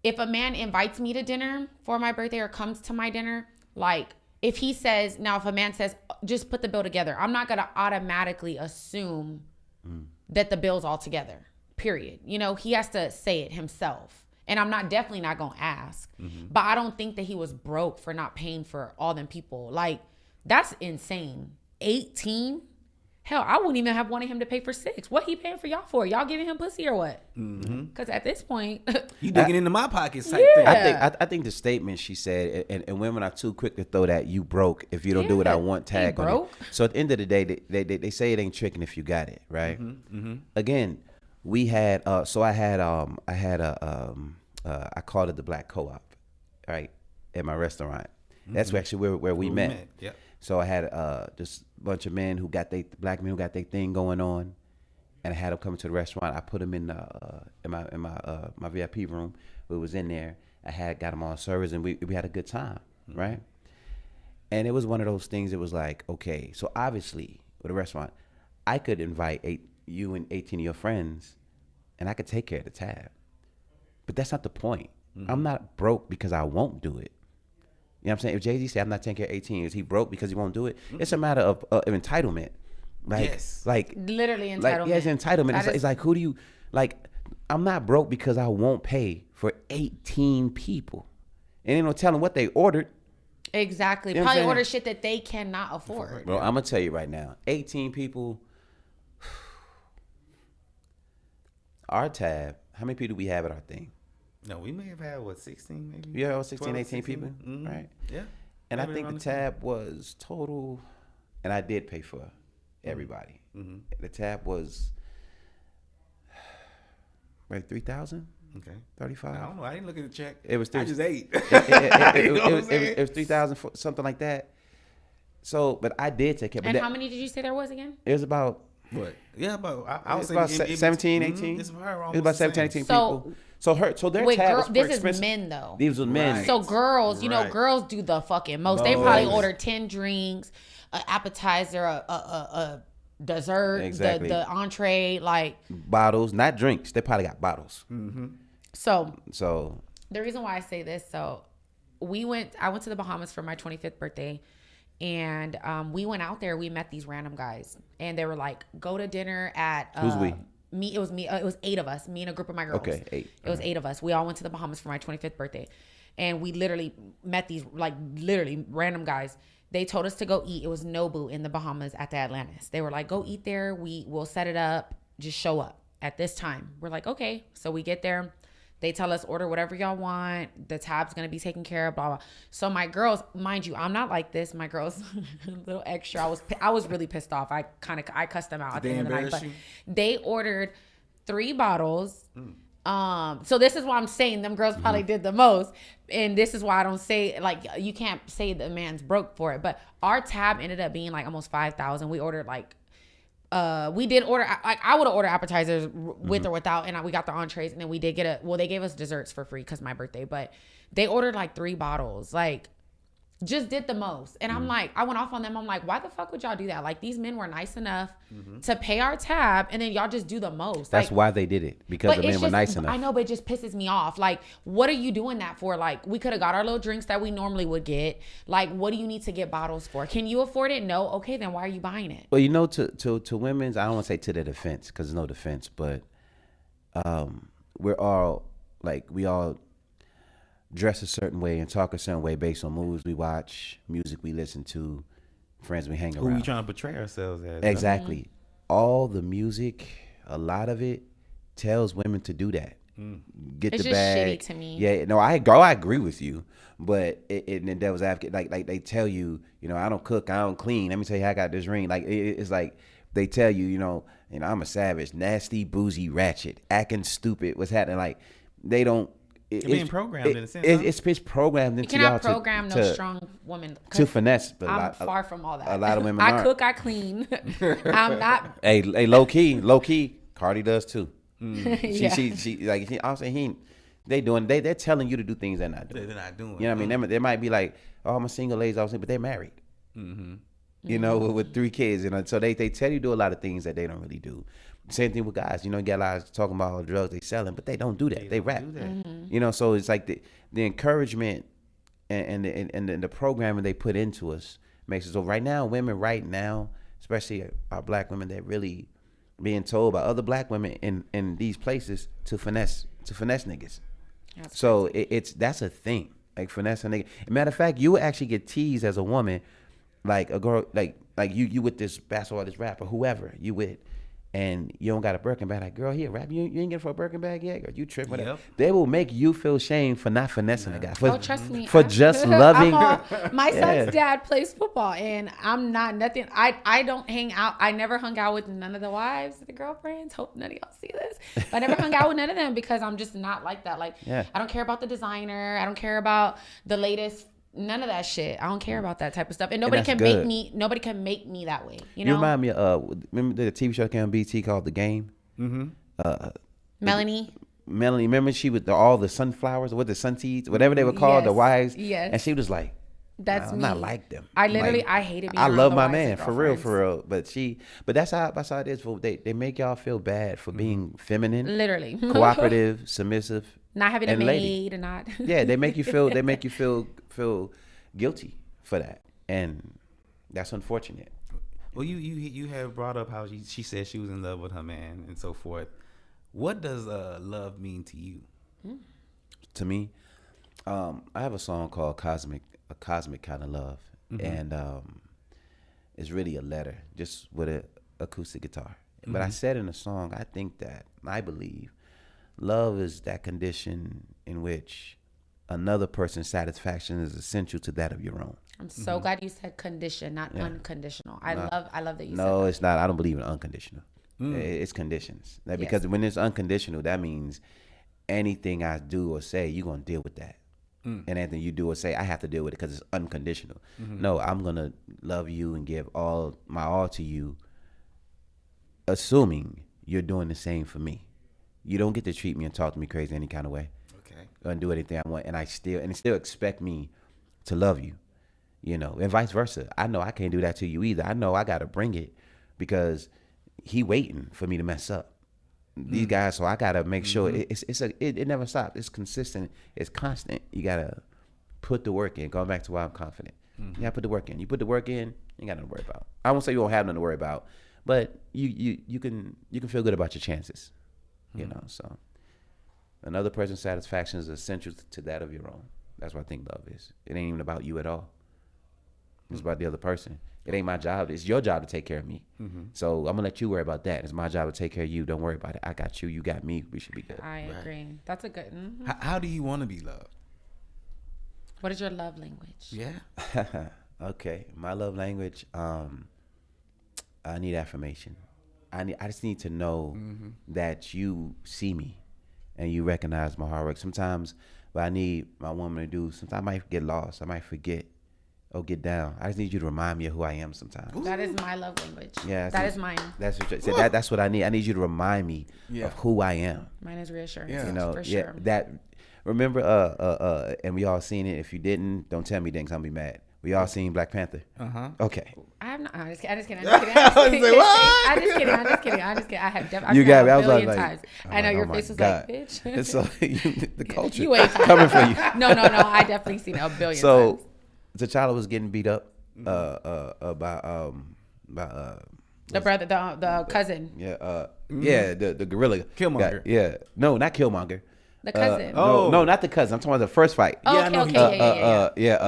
if a man invites me to dinner for my birthday or comes to my dinner, like if he says, now if a man says, just put the bill together, I'm not going to automatically assume that the bill's all together, period. You know, he has to say it himself. And I'm definitely not going to ask. Mm-hmm. But I don't think that he was broke for not paying for all them people. Like, that's insane. 18? Hell, I wouldn't even have wanted him to pay for 6. What he paying for y'all for? Y'all giving him pussy or what? Because at this point, you digging into my pockets type thing. I think the statement she said, and women are too quick to throw that "you broke if you don't do what I want" tag on it. So at the end of the day, they say it ain't tricking if you got it right. Again, we had I called it the Black Co-op, right? at my restaurant. That's actually where we met. Yep. So I had just a bunch of men black men who got their thing going on, and I had them come to the restaurant. I put them in my VIP room. We was in there. I got them on service, and we had a good time, right? And it was one of those things. It was like, okay, so obviously with a restaurant, I could invite you and 18 of your friends, and I could take care of the tab. But that's not the point. I'm not broke because I won't do it. You know what I'm saying? If Jay-Z said I'm not taking care of 18, is he broke because he won't do it? It's a matter of entitlement. Like literally entitlement. Like, yeah, it's entitlement. It's like, who do you, like, I'm not broke because I won't pay for 18 people. And ain't no telling what they ordered. Exactly. You know Probably order shit that they cannot afford. Bro, I'm going to tell you right now, 18 people, our tab, how many people do we have at our thing? No, we may have had, 16 maybe? Yeah, 16, 12, 18 people, right? Yeah. And I think the tab was total, and I did pay for everybody. The tab was like 3,000. Okay. 35. I don't know. I didn't look at the check. It was I just ate. It was 3,000, something like that. So, but I did take care. And how many did you say there was again? It was about What? Yeah, about I was about saying 17, 18. It's It was about 17, 18 people. So their wait, tab was this expensive. is men though. These were men. So girls, you know, girls do the fucking most. They probably order 10 drinks, an appetizer, a dessert, Exactly. the entree, like bottles, not drinks. They probably got bottles. So the reason why I say this, so I went to the Bahamas for my 25th birthday, and we went out there. We met these random guys, and they were like, "Go to dinner at." Who's we? Me. It was me. It was 8 of us. Me and a group of my girls. Okay, 8. It was 8 of us. We all went to the Bahamas for my 25th birthday, and we literally met these literally random guys. They told us to go eat. It was Nobu in the Bahamas at the Atlantis. They were like, "Go eat there. We'll set it up. Just show up at this time." We're like, "Okay." So we get there. They tell us, order whatever y'all want. The tab's going to be taken care of, blah, blah. So my girls, mind you, I'm not like this. My girls, a little extra. I was really pissed off. I cussed them out at the end of the night. But they ordered 3 bottles. So this is why I'm saying them girls probably did the most. And this is why I don't say, like, you can't say the man's broke for it. But our tab ended up being like almost 5,000. We ordered we did order, like, I would have ordered appetizers with or without, and we got the entrees, and then we did get they gave us desserts for free because my birthday, but they ordered like 3 bottles, like, just did the most. And I'm like, I went off on them. I'm like, why the fuck would y'all do that? Like, these men were nice enough to pay our tab, and then y'all just do the most. That's why they did it, because the men were nice enough. I know, but it just pisses me off. Like, what are you doing that for? Like, we could have got our little drinks that we normally would get. Like, what do you need to get bottles for? Can you afford it? No. Okay, then why are you buying it? Well, you know, to women's, I don't want to say to their defense, because there's no defense, but we all dress a certain way and talk a certain way based on movies we watch, music we listen to, friends we hang around. Who we trying to portray ourselves as? Exactly. All the music, a lot of it tells women to do that. Get it's the just bag. shitty to me. Yeah, no, I agree with you, but in the devil's advocate, like they tell you, you know, I don't cook, I don't clean. Let me tell you how I got this ring. Like it's like they tell you, you know, I'm a savage, nasty, boozy, ratchet, acting stupid. What's happening? Like they don't. It's being programmed in a sense. It's programmed into y'all You cannot program no strong woman to finesse. But I'm far from all that. A lot of women I aren't. cook, I clean. I'm not. Hey, low key, Cardi does too. Yeah. She I'm saying they're telling you to do things they're not doing. They're not doing. You know what I mean? They might be like, oh, I'm a single lady, but they're married. You know, with 3 kids, you know. So they tell you to do a lot of things that they don't really do. Same thing with guys. You know, you get a lot of talking about all the drugs they selling, but they don't do that. They rap. You know, so it's like the encouragement and the programming they put into us makes it so right now, women right now, especially our black women, they're really being told by other black women in these places to finesse niggas. So that's a thing, like finesse a nigga. Matter of fact, you would actually get teased as a woman, like a girl, like you with this basketball, this rapper, whoever you with, and you don't got a Birkin bag, like, girl, here, rap, you ain't get it for a Birkin bag yet? Girl, you tripping? Yep. They will make you feel shame for not finessing a guy. Oh, trust me. For just loving. My son's dad plays football, and I'm not nothing. I don't hang out. I never hung out with none of the wives, the girlfriends. Hope none of y'all see this. But I never hung out with none of them because I'm just not like that. Like, I don't care about the designer. I don't care about the latest. None of that shit. I don't care about that type of stuff, and nobody can make me. Nobody can make me that way. You know. You remind me of remember the TV show that came on BT called The Game. Melanie. Remember she with all the sunflowers, what the sun seeds, whatever they were called, the wives. Yes. And she was like, "That's I'm me. not like them." I literally, like, I hated being I around love the my wives man and for real. But that's how it is. They make y'all feel bad for being feminine, literally cooperative, submissive, not having a and maid lady. and not. Yeah, they make you feel guilty for that, and that's unfortunate. Well, you have brought up how she said she was in love with her man and so forth. What does love mean to you? To me, I have a song called a cosmic kind of love, and it's really a letter, just with an acoustic guitar. But I said in the song, I believe love is that condition in which another person's satisfaction is essential to that of your own. I'm so glad you said condition, not unconditional. I love that you said No, that. it's not. I don't believe in unconditional. It's conditions. Because when it's unconditional, that means anything I do or say, you're going to deal with that. And anything you do or say, I have to deal with it because it's unconditional. No, I'm going to love you and give all my all to you, assuming you're doing the same for me. You don't get to treat me and talk to me crazy any kind of way. Okay. And do anything I want. And still expect me to love you. You know, and vice versa. I know I can't do that to you either. I know I got to bring it because he waiting for me to mess up. These guys, so I got to make sure it never stops. It's consistent. It's constant. You got to put the work in. Going back to why I'm confident. You got to put the work in. You put the work in, you got nothing to worry about. I won't say you don't have nothing to worry about, but you can feel good about your chances. You know, so another person's satisfaction is essential to that of your own. That's what I think love is. It ain't even about you at all. It's about the other person. It ain't my job. It's your job to take care of me. So I'm going to let you worry about that. It's my job to take care of you. Don't worry about it. I got you. You got me. We should be good. I agree. That's a good. How do you want to be loved? What is your love language? Yeah. Okay. My love language, I need affirmation. I just need to know that you see me and you recognize my hard work. Sometimes what I need my woman to do, sometimes I might get lost. I might forget. Oh, get down. I just need you to remind me of who I am sometimes. That is my love language. Yeah, that is mine. That's what I need. I need you to remind me of who I am. Mine is reassurance. You know, for sure. Remember, and we all seen it. If you didn't, don't tell me then, 'cause I'm gonna be mad. We all seen Black Panther. Okay. I have not. I'm just kidding. I'm just kidding. I have definitely. You got me. I was like, times. I know your face was like, bitch. It's so the culture you ain't coming for you. No. I definitely seen it a billion times. So T'Challa was getting beat up by the brother, the cousin. The gorilla. Killmonger. No, not Killmonger. The cousin. No, not the cousin. I'm talking about the first fight. Oh, okay.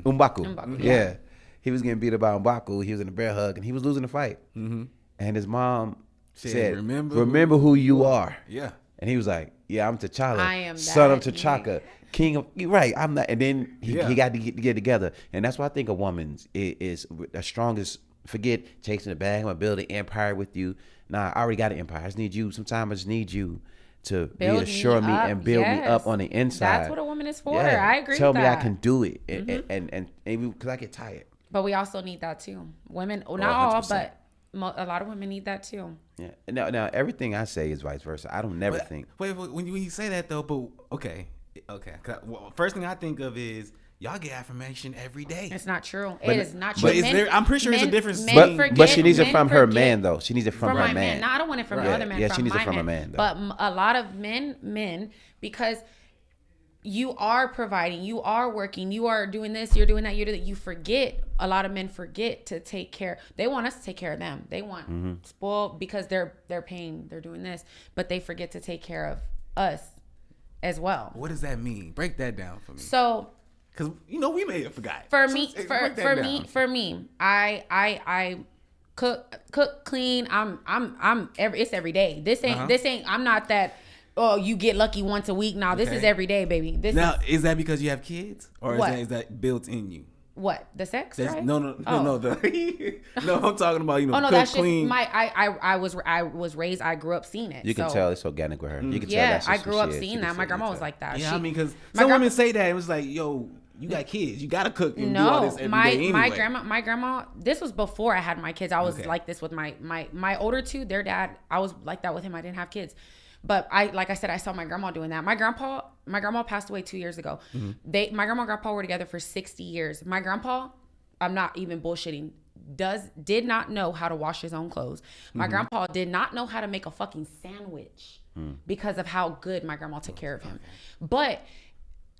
M'Baku. Yeah. He was getting beat up by M'Baku. He was in a bear hug, and he was losing the fight. And his mom said, "Remember who you are." Yeah. And he was like, "Yeah, I'm T'Challa. I am son of that T'Chaka, king of." You're right. I'm not. And then he got to get together, and that's why I think a woman's is the strongest. Forget chasing the bag. I'm gonna build an empire with you. Nah, I already got an empire. I just need you. Sometimes I just need you to reassure me and build me up on the inside. That's what a woman is for. I agree. Tell with me that. I can do it, and because I get tired. But we also need that too. Women, not all, but a lot of women need that too. Yeah. Now everything I say is vice versa. I don't never think. Wait, when you say that though, but okay. First thing I think of is y'all get affirmation every day. It's not true. It is not true. But I'm pretty sure it's a difference. But she needs it from her man though. She needs it from her man. No, I don't want it from the other man. Yeah, she needs it from her man. Though. But a lot of men, because you are providing, you are working, you are doing this, you're doing that, you're doing that. You forget. A lot of men forget to take care. They want us to take care of them. They want spoiled because they're paying, they're doing this, but they forget to take care of us as well. What does that mean? Break that down for me. So, because we may have forgot. For me, I cook, clean. It's every day. This ain't. I'm not that. Oh, you get lucky once a week. Now this is every day, baby. Is that because you have kids, or is that built in you? What, the sex? Right? No. No, I'm talking about no, cook, that's clean. just I was raised. I grew up seeing it. You can tell it's organic with her. You can tell that's I just grew who up she is. seeing that. My grandma was like that. Yeah, because some women say that it was like, yo, you got kids, you gotta cook and do all this every day anyway. My grandma. This was before I had my kids. I was like this with my older two. Their dad. I was like that with him. I didn't have kids. But like I said, I saw my grandma doing that. My grandma passed away 2 years ago. My grandma and grandpa were together for 60 years. My grandpa, I'm not even bullshitting, did not know how to wash his own clothes. My grandpa did not know how to make a fucking sandwich because of how good my grandma took care of him. But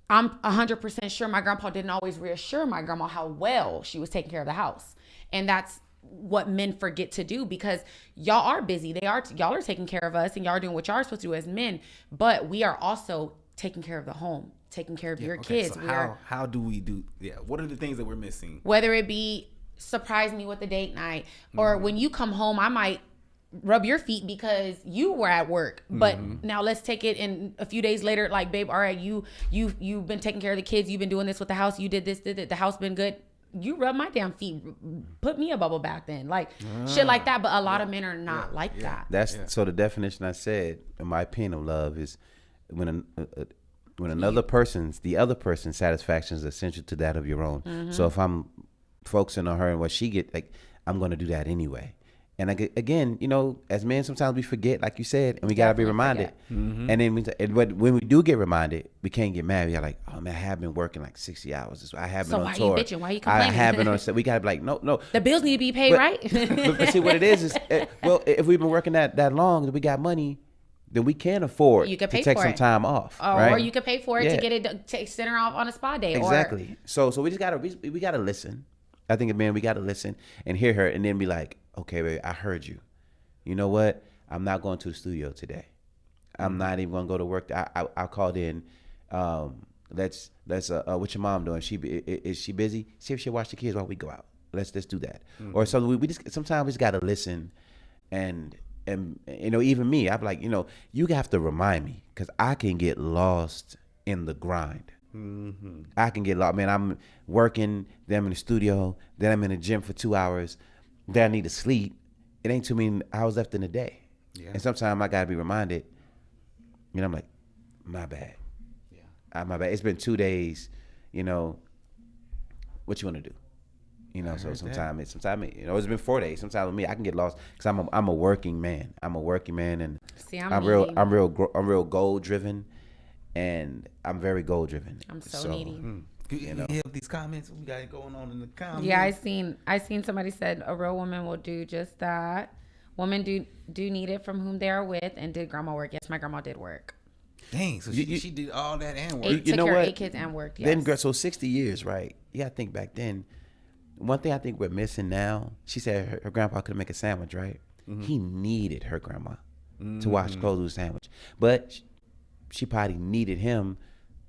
I'm 100% sure my grandpa didn't always reassure my grandma how well she was taking care of the house. And that's what men forget to do, because y'all are busy. Y'all are taking care of us and y'all are doing what y'all are supposed to do as men, but we are also taking care of the home, taking care of your kids. So how do we do? Yeah, what are the things that we're missing? Whether it be surprise me with a date night, or when you come home, I might rub your feet because you were at work, but now let's take it in a few days later. Like, babe, all right, you've been taking care of the kids, you've been doing this with the house, you did this, the house been good. You rub my damn feet, put me a bubble bath then, like shit like that. But a lot of men are not like that. That's so the definition I said, in my opinion, of love is when the other person's satisfaction is essential to that of your own. So if I'm focusing on her and what she get, like, I'm gonna do that anyway. And again, as men, sometimes we forget, like you said, and we gotta be reminded. And then when we do get reminded, we can't get mad. We're like, oh man, I have been working like 60 hours. I have been on tour. So why are you bitching? Why are you complaining? I have been on set. We gotta be like, no. The bills need to be paid, right? but see, what it is well, if we've been working that long, we got money, then we can afford to take some time off, right? Or you could pay for it to get it send her off on a spa day. Exactly. So we just gotta we gotta listen. I think, man, we gotta listen and hear her, and then be like, okay, baby, I heard you. You know what? I'm not going to the studio today. I'm not even gonna go to work. I called in. Let's what's your mom doing? Is she busy? See if she'll watch the kids while we go out. Let's do that. Or so we just sometimes we just gotta listen, and even me, I'm like, you have to remind me, because I can get lost in the grind. I can get lost, man. I'm working, then I'm in the studio, then I'm in the gym for 2 hours, then I need to sleep. It ain't too many hours left in the day. And sometimes I gotta be reminded, I'm like, my bad. My bad. It's been 2 days, what you want to do? So sometimes it's been 4 days. Sometimes with me, I can get lost because I'm a working man. I'm a working man, and see, I'm real goal driven, and I'm very goal driven. I'm so needy. You hear these comments we got going on in the comments? Yeah, I seen somebody said a real woman will do just that. Women do need it from whom they are with. And did grandma work? Yes, my grandma did work. Dang, so she did all that and worked. Took care of 8 kids and worked. Yes. Then so 60 years, right? You gotta think back then. One thing I think we're missing now, she said her grandpa couldn't make a sandwich, right? He needed her grandma to wash clothes with a sandwich. But she probably needed him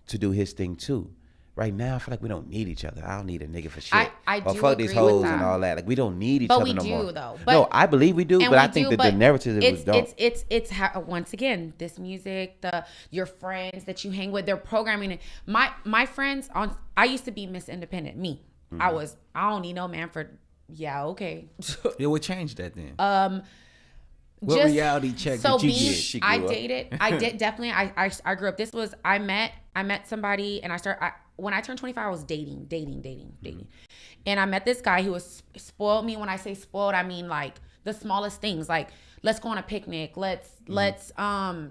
to do his thing too. Right now, I feel like we don't need each other. I don't need a nigga for shit. I do fuck agree these hoes with that. and all that. Like, we don't need each other no more. But we do, though. No, I believe we do, but I think that the narrative is don't. It's once again, this music, your friends that you hang with, they're programming it. My friends I used to be Miss Independent. Me. I don't need no man for, okay. Yeah, what changed that then? What reality check did you get? I did definitely. I grew up. This was, I met somebody, and when I turned 25, I was dating. And I met this guy who was spoiled me. When I say spoiled, I mean like the smallest things, like let's go on a picnic. Let's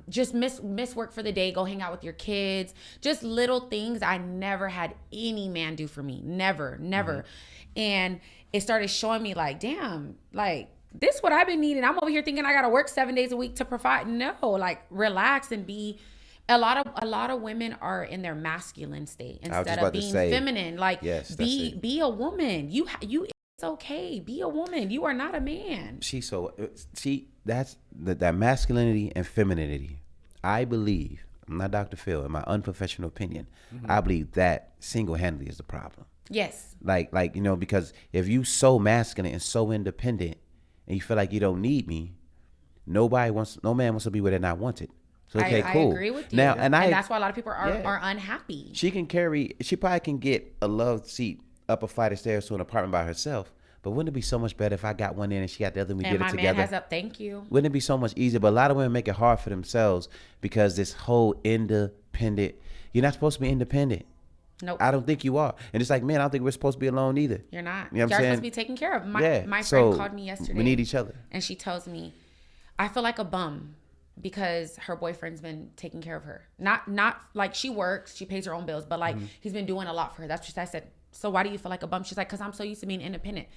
just miss work for the day. Go hang out with your kids. Just little things I never had any man do for me. Never. And it started showing me like, damn, like this what I've been needing. I'm over here thinking I gotta work 7 days a week to provide. No, like relax and be. A lot of women are in their masculine state instead of being feminine. Like, yes, be a woman. You it's okay. Be a woman. You are not a man. That's that masculinity and femininity. I believe, I'm not Dr. Phil, in my unprofessional opinion, I believe that single-handedly is the problem. Yes. Like because if you so masculine and so independent, and you feel like you don't need me, no man wants to be where they're not wanted. So okay, cool. I agree with you. Now, and that's why a lot of people are unhappy. She probably can get a love seat up a flight of stairs to an apartment by herself. But wouldn't it be so much better if I got one in and she got the other and we did it together? And my man has thank you. Wouldn't it be so much easier? But a lot of women make it hard for themselves because this whole independent, you're not supposed to be independent. Nope. I don't think you are. And it's like, man, I don't think we're supposed to be alone either. You're not. You know what I'm saying? You're supposed to be taken care of. My friend called me yesterday. We need each other. And she tells me, I feel like a bum because her boyfriend's been taking care of her. Not like she works, she pays her own bills, but like he's been doing a lot for her. That's what I said. So why do you feel like a bum? She's like, because I'm so used to being independent.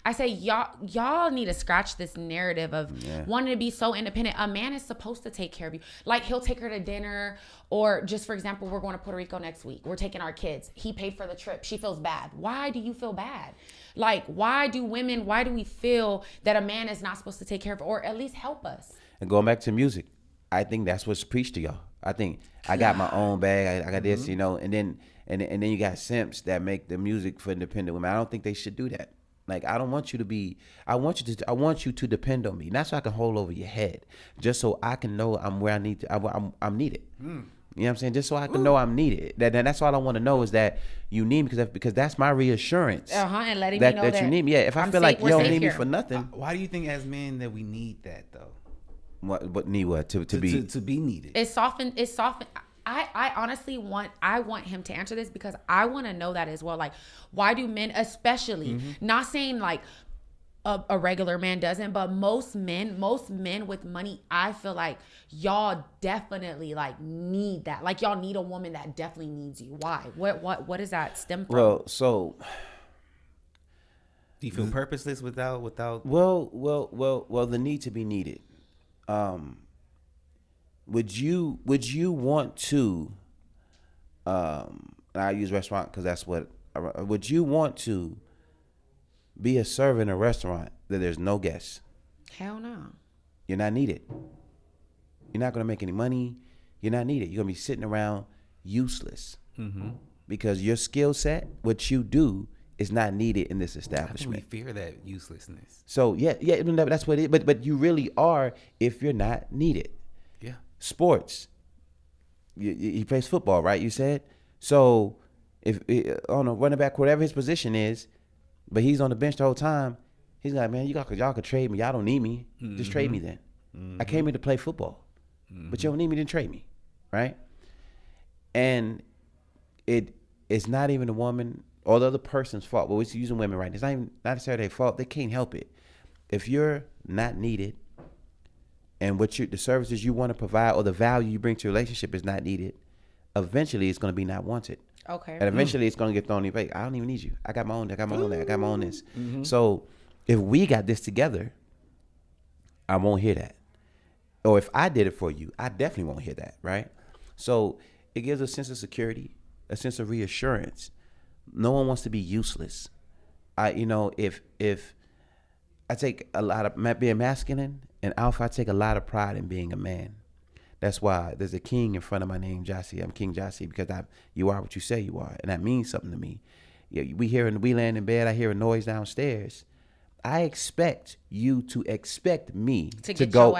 I say, y'all need to scratch this narrative of wanting to be so independent. A man is supposed to take care of you. Like he'll take her to dinner, or just for example, we're going to Puerto Rico next week. We're taking our kids. He paid for the trip. She feels bad. Why do you feel bad? Like, why do we feel that a man is not supposed to take care of, or at least help us? And going back to music, I think that's what's preached to y'all. I think I got my own bag. I got this, you know, and then you got simps that make the music for independent women. I don't think they should do that. Like, I don't want you to be. I want you to depend on me, not so I can hold over your head, just so I can know I'm where I need to. I'm needed. You know what I'm saying? Just so I can know I'm needed. That's all I want to know is that you need me because that's my reassurance. And letting me know that you need me. Yeah. If I feel like you don't need me for nothing. Why do you think as men that we need that though? What need what to be needed? It's softened. I honestly want him to answer this because I want to know that as well. Like, why do men, especially, not saying like a regular man doesn't, but most men with money, I feel like y'all definitely like need that. Like y'all need a woman that definitely needs you. Why? What does that stem from? Well, so do you feel purposeless without? Well, the need to be needed. Would you want to? I use restaurant because that's what. Would you want to be a server in a restaurant that there's no guests? Hell no. You're not needed. You're not gonna make any money. You're not needed. You're gonna be sitting around useless because your skill set, what you do, is not needed in this establishment. How can we fear that uselessness? So yeah, that's what it is. But you really are if you're not needed. Yeah. Sports. He plays football, right? You said. So if on a running back, whatever his position is, but he's on the bench the whole time, he's like, man, y'all could trade me. Y'all don't need me. Just trade me then. I came here to play football, but you don't need me, then trade me, right? And it's not even the woman or the other person's fault. But we're using women, right? It's not necessarily their fault. They can't help it. If you're not needed, and the services you want to provide or the value you bring to a relationship is not needed, eventually it's going to be not wanted. Okay. And eventually it's going to get thrown in your face. I don't even need you. I got my own. I got my own. I got my own this. So if we got this together, I won't hear that. Or if I did it for you, I definitely won't hear that, right? So it gives a sense of security, a sense of reassurance. No one wants to be useless. If I take a lot of being masculine and alpha, I take a lot of pride in being a man. That's why there's a king in front of my name, Jossie. I'm King Jossie because you are what you say you are, and that means something to me. Yeah, we land in bed. I hear a noise downstairs. I expect you to expect me to go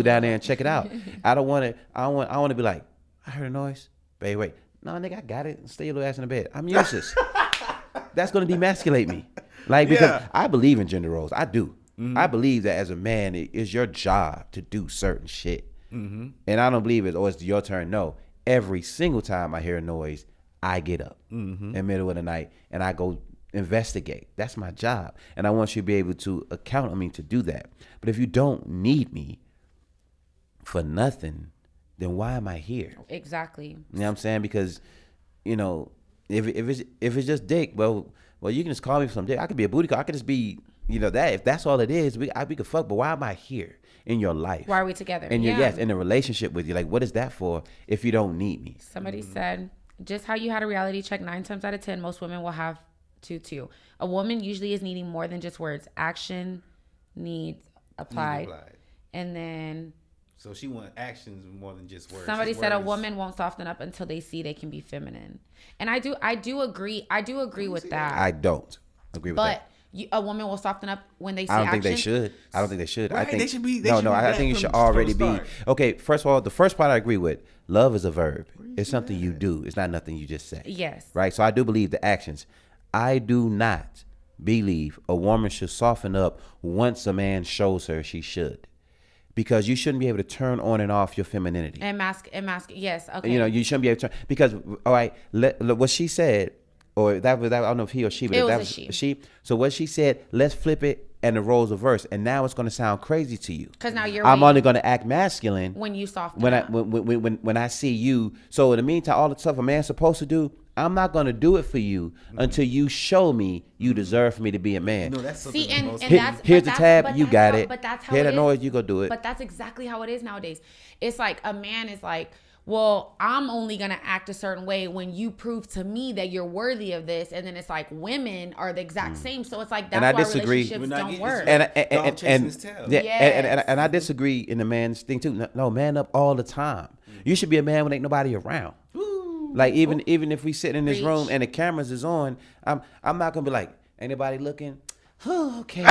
down there and check it out. I want to be like, I heard a noise. Babe, wait. No, nigga, I got it. Stay your little ass in the bed. I'm useless. That's going to demasculate me. Like, because I believe in gender roles. I do. I believe that as a man, it is your job to do certain shit. And I don't believe it's your turn. No. Every single time I hear a noise, I get up in the middle of the night and I go investigate. That's my job. And I want you to be able to account on me to do that. But if you don't need me for nothing, then why am I here? Exactly. You know what I'm saying? Because, if it's just dick, well, you can just call me for some dick. I could be a booty call. I could just be, that. If that's all it is, we could fuck. But why am I here in your life? Why are we together? And in a relationship with you. Like, what is that for if you don't need me? Somebody said, just how you had a reality check 9 times out of 10, most women will have to too. A woman usually is needing more than just words. Action needs applied. And then so she wants actions more than just words. Somebody said a woman won't soften up until they see they can be feminine. And I do agree with that. I don't agree with that. But a woman will soften up when they see I don't action? think they should. I don't think they should. Right, I think they should be- they no, should no. be I that think it should from already the be. start. Okay, first of all, the first part I agree with. Love is a verb. It's something you do. It's not nothing you just say. Yes. Right. So I do believe the actions. I do not believe a woman should soften up once a man shows her she should, because you shouldn't be able to turn on and off your femininity. And mask. Yes. Okay. You know, you shouldn't be able to turn, because all right, what she said, or that was, I don't know if he or she, but It that was a was she. So what she said, let's flip it and the roles reverse, and now it's going to sound crazy to you. Because now you're I'm weak only going to act masculine when you soften when up. when I see you. So in the meantime, all the stuff a man's supposed to do, I'm not going to do it for you until you show me you deserve for me to be a man. No, that's something See, and most- that's Here's but the that's- tab, but you that's got how- it. But that's how Hear it that is. noise, you go do it. But that's exactly how it is nowadays. It's like a man is like, well, I'm only gonna act a certain way when you prove to me that you're worthy of this, and then it's like women are the exact same. So it's like that's And I why disagree. relationships We're not don't getting- work. Dog chasing his tail. yeah, Yes. and I disagree in the man's thing too. No, man up all the time. You should be a man when ain't nobody around. Like even if we sit in this Preach. room and the cameras is on, I'm not gonna be like, ain't nobody looking. Oh, okay. No,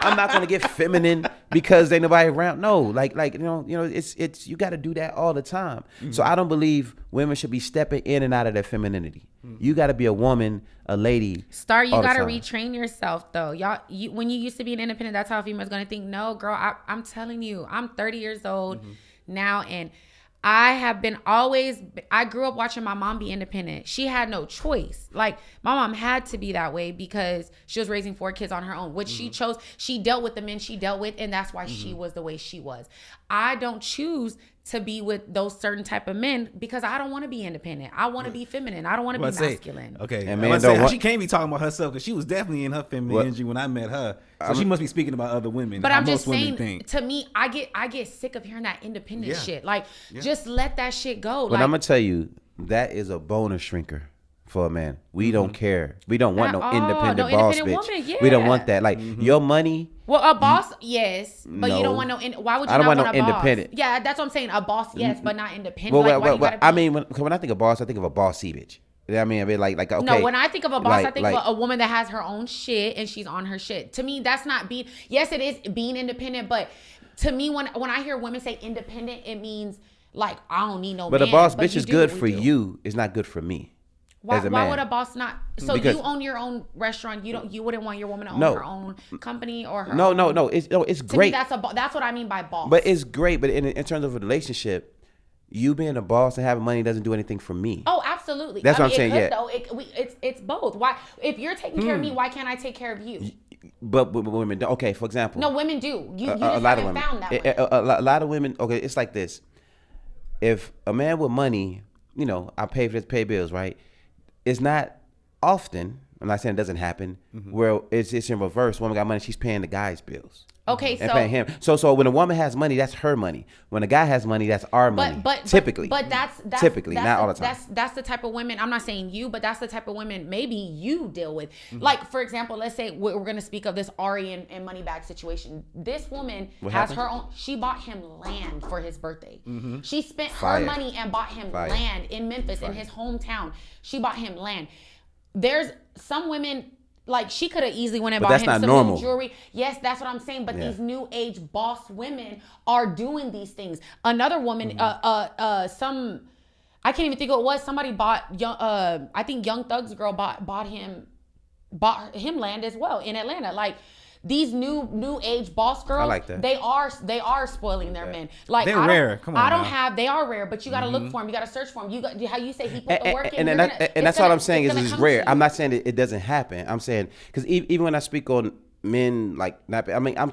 I'm not gonna get feminine because ain't nobody around. No, like you know, it's you got to do that all the time. So I don't believe women should be stepping in and out of their femininity. You got to be a woman, a lady. Star, you all the gotta time. retrain yourself though. When you used to be an independent, that's how a female's gonna think. No, girl, I'm telling you, I'm 30 years old now, and I grew up watching my mom be independent. She had no choice. Like, my mom had to be that way because she was raising 4 kids on her own, which she chose. She dealt with the men she dealt with, and that's why she was the way she was. I don't choose to be with those certain type of men because I don't want to be independent. I want to be feminine. I don't want to be masculine. Okay, And man, man she can't be talking about herself because she was definitely in her feminine energy when I met her. So she must be speaking about other women. But how I'm just most women saying, think. to me, I get sick of hearing that independent Yeah. shit. Like, just let that shit go. But I'm gonna tell you, that is a bonus shrinker for a man. We don't care. We don't want At no all. independent No boss independent bitch. woman, We don't yeah. want that. Like your money. Well, a boss, yes, but you No. don't want no. Why would you I don't not want no a boss? independent. Yeah, that's what I'm saying. A boss, yes, but not independent. Well, like, why you gotta I be- mean, when I think of boss, I think of a bossy bitch. You know what I mean, like okay. No, when I think of a boss, I think like- of a woman that has her own shit and she's on her shit. To me, that's not being. Yes, it is being independent, but to me, when I hear women say independent, it means like I don't need no. But man, a boss bitch you is do good what we for do. you. It's not good for me. Why, as a man. why would a boss not? So Because- you own your own restaurant. You wouldn't want your woman to own No. her own company or her. No, own, no. It's To great. me, that's what I mean by boss. But it's great. But in terms of a relationship, you being a boss and having money doesn't do anything for me. Oh, absolutely. That's what I'm it saying, could, yeah. Though. It's both. Why? If you're taking care of me, why can't I take care of you? But women, don't. Okay, for example, No, women do. You just a lot of haven't women. found that way. A lot of women. Okay, it's like this. If a man with money, I pay for this, pay bills, right? It's not often. I'm not saying it doesn't happen. Where it's in reverse. Woman got money, she's paying the guy's bills. Okay, And so paying him. So when a woman has money, that's her money. When a guy has money, that's our money. Typically. But that's typically, not all the time. That's the type of women. I'm not saying you, but that's the type of women maybe you deal with. Mm-hmm. Like, for example, let's say we're going to speak of this Ari and Moneybag situation. This woman What has happened? her own. She bought him land for his birthday. She spent Fire. her money and bought him Fire. land in Memphis, in his hometown. She bought him land. There's some women. Like, she could have easily went and But bought that's him not some normal. new jewelry. Yes, that's what I'm saying. But Yeah. these new age boss women are doing these things. Another woman, Mm-hmm. some, I can't even think who it was. Somebody bought I think Young Thug's girl bought him land as well in Atlanta. Like, these new age boss girls, like that. they are spoiling their men. Like, They're I don't- rare. Come on I don't now. have. They are rare, but you got to look for them. You got to search for them. You got how you say he put the work in. And you're gonna- it's that's all gonna- I'm saying it's is gonna it's come to rare. you. I'm not saying it doesn't happen. I'm saying because even when I speak on men, like not, I mean I'm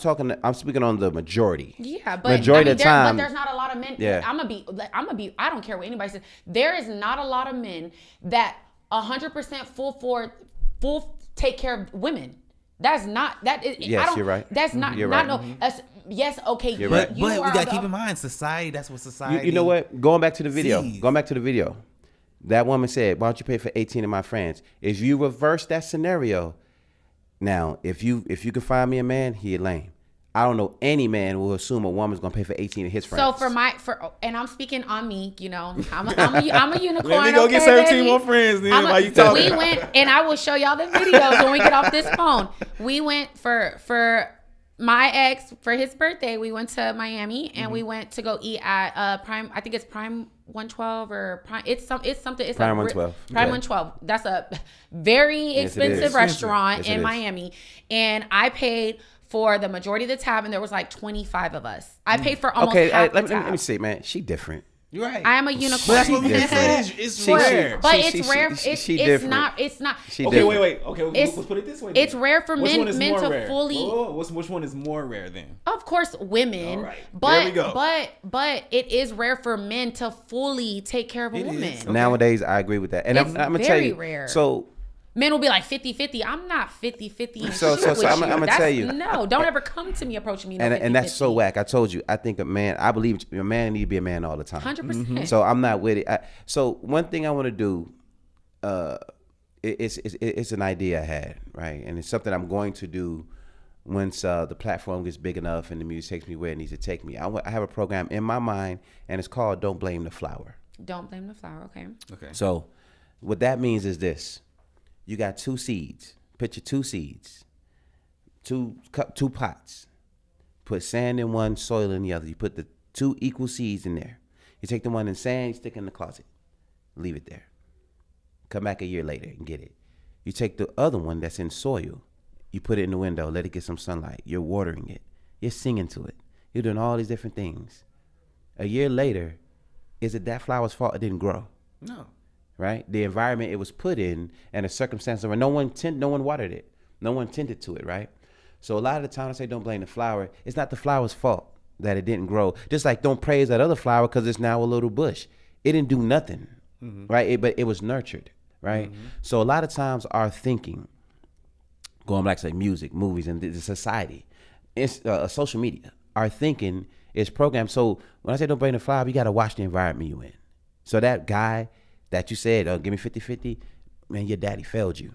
speaking on the majority. Yeah, but majority of the time, but there's not a lot of men. Yeah. I'm gonna be. I don't care what anybody says. There is not a lot of men that 100% full take care of women. That's not that. Yes, I don't, you're right. That's not. You're not right. no. That's, yes, okay. You're you- right. But you we are gotta the- keep in mind, society. That's what society. you know what? Going back to the video. sees. Going back to the video. That woman said, "Why don't you pay for 18 of my friends?" If you reverse that scenario, now if you can find me a man, he lame. I don't know any man who will assume a woman's gonna pay for 18 of his friends. So and I'm speaking on me, you know, I'm a unicorn. Let me go get 17 more friends then while you talking. We went, and I will show y'all the videos when we get off this phone. We went for my ex, for his birthday, we went to Miami, and we went to go eat at Prime. I think it's Prime 112 or Prime. It's something. It's Prime 112. Prime 112. That's a very expensive restaurant in Miami, and I paid for the majority of the tab, and there was like 25 of us. I paid for almost half the tab. Let me say, man, she different. You're right. I am a unicorn. But that's what we said. It's rare. But it's rare. It's not. Okay, wait. Okay, let's put it this way. It's rare for men to rare? fully. Which one is more rare then? Of course, women. All right. But there we go. but it is rare for men to fully take care of a woman. Okay. Nowadays, I agree with that, and I'm gonna tell you. Rare. So. Men will be like 50-50. I'm not 50-50. So I'm gonna tell you. No, don't ever come to me approaching me. And that's so whack. I told you. I think I believe a man need to be a man all the time. 100%. So I'm not with it. So one thing I want to do, it's an idea I had, right? And it's something I'm going to do once the platform gets big enough and the music takes me where it needs to take me. I have a program in my mind, and it's called "Don't Blame the Flower." Don't blame the flower. Okay. So what that means is this. You got 2 seeds. Picture 2 seeds, two pots. Put sand in one, soil in the other. You put the 2 equal seeds in there. You take the one in sand, you stick it in the closet. Leave it there. Come back a year later and get it. You take the other one that's in soil. You put it in the window, let it get some sunlight. You're watering it. You're singing to it. You're doing all these different things. A year later, is it that flower's fault it didn't grow? No. Right? The environment it was put in and the circumstances where no one watered it. No one tended to it, right? So a lot of the time I say don't blame the flower. It's not the flower's fault that it didn't grow. Just like don't praise that other flower because it's now a little bush. It didn't do nothing, right? But it was nurtured, right? So a lot of times our thinking, going back to like music, movies, and the society, it's social media. Our thinking is programmed. So when I say don't blame the flower, you got to watch the environment you in. So that guy that you said, oh, give me 50-50, man, your daddy failed you.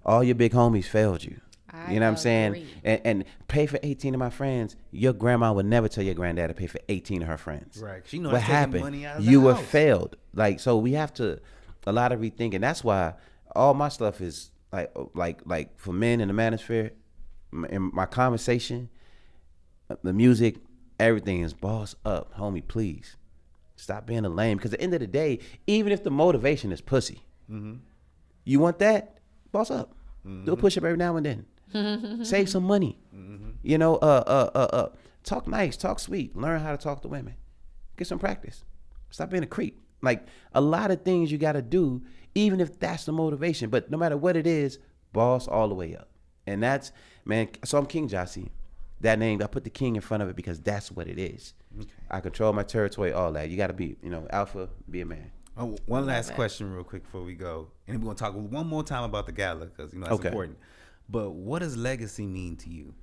All your big homies failed you. You know what I'm saying? And pay for 18 of my friends. Your grandma would never tell your granddad to pay for 18 of her friends. Right. She knows what happened? Money out of the you were house. failed. Like, so we have to, a lot of rethinking. That's why all my stuff is like for men in the manosphere, in my conversation, the music, everything is boss up, homie, please. Stop being a lame. Because at the end of the day, even if the motivation is pussy, you want that? Boss up. Do a push-up every now and then. Save some money. You know, talk nice, talk sweet. Learn how to talk to women. Get some practice. Stop being a creep. Like, a lot of things you got to do, even if that's the motivation. But no matter what it is, boss all the way up. And that's, man, so I'm King Jossie. That name, I put the king in front of it because that's what it is. Okay. I control my territory, all that. You got to be, alpha, be a man. Oh, one last question real quick before we go. And then we're going to talk one more time about the gala because, that's important. But what does legacy mean to you?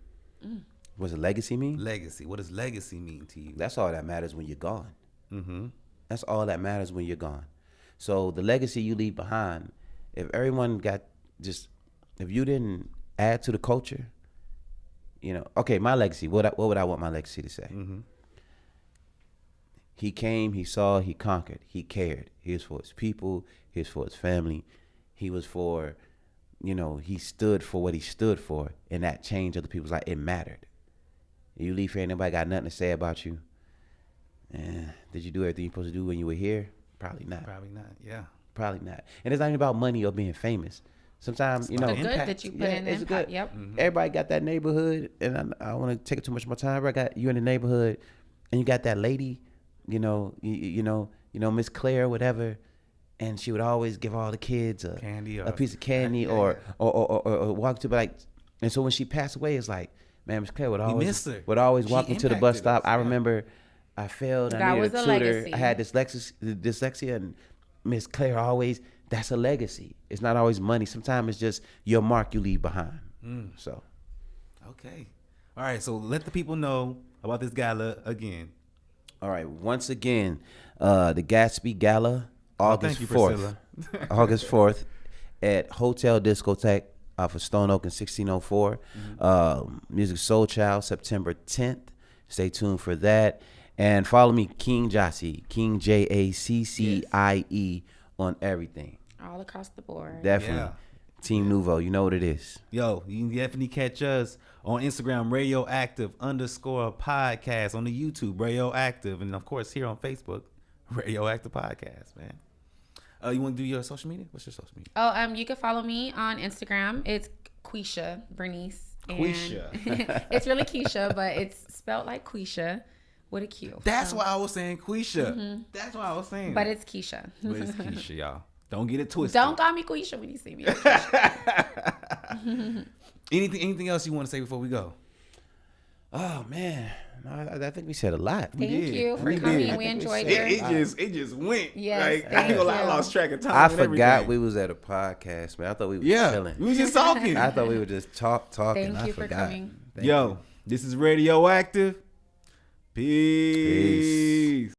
What does legacy mean? Legacy. What does legacy mean to you? That's all that matters when you're gone. That's all that matters when you're gone. So the legacy you leave behind, if everyone if you didn't add to the culture, okay, my legacy, what would I want my legacy to say? He came, he saw, he conquered, he cared. He was for his people, he was for his family. He was for, he stood for what he stood for, and that changed other people's life. It mattered. You leave here, nobody got nothing to say about you. Did you do everything you're supposed to do when you were here? Probably not. Probably not, yeah. Probably not. And it's not even about money or being famous. Sometimes, the good that you put in it's impact. Good. Yep. Everybody got that neighborhood, and I don't want to take too much of my time. Everybody got you in the neighborhood, and you got that lady, Miss Claire, whatever, and she would always give all the kids a piece of candy or walk to like, and so when she passed away, it's like, man, Miss Claire would always walk me to the bus stop. I remember I failed. I needed a tutor. Legacy. I had dyslexia, and Miss Claire always. That's a legacy. It's not always money. Sometimes it's just your mark you leave behind. So, okay, all right. So let the people know about this gala again. All right. Once again, the Gatsby Gala, August 4th. August 4th at Hotel Discotheque off of Stone Oak and 1604. Music Soul Child, September 10th. Stay tuned for that. And follow me, King Jackie, King Jaccie on everything. All across the board. Definitely. Yeah. Team Nouveau, you know what it is. Yo, you can definitely catch us on Instagram, RadioActive_podcast, on the YouTube, RadioActive, and of course here on Facebook, RadioActive Podcast, man. You want to do your social media? What's your social media? Oh, you can follow me on Instagram. It's Quisha Bernice. Quisha. It's really Keisha, but it's spelled like Quisha with a Q. That's why I was saying Quisha. That's why I was saying. But it's Keisha. But it's Keisha, y'all. Don't get it twisted. Don't call me Quisha when you see me. Anything else you want to say before we go? Oh, man. I think we said a lot. Thank you for coming. We enjoyed it. It just went. Yes, like, I ain't gonna lie, I lost track of time. I forgot we was at a podcast, man. I thought we were chilling. We was just talking. I thought we were just talking. Thank you for coming. Yo, this is RadioActive. Peace.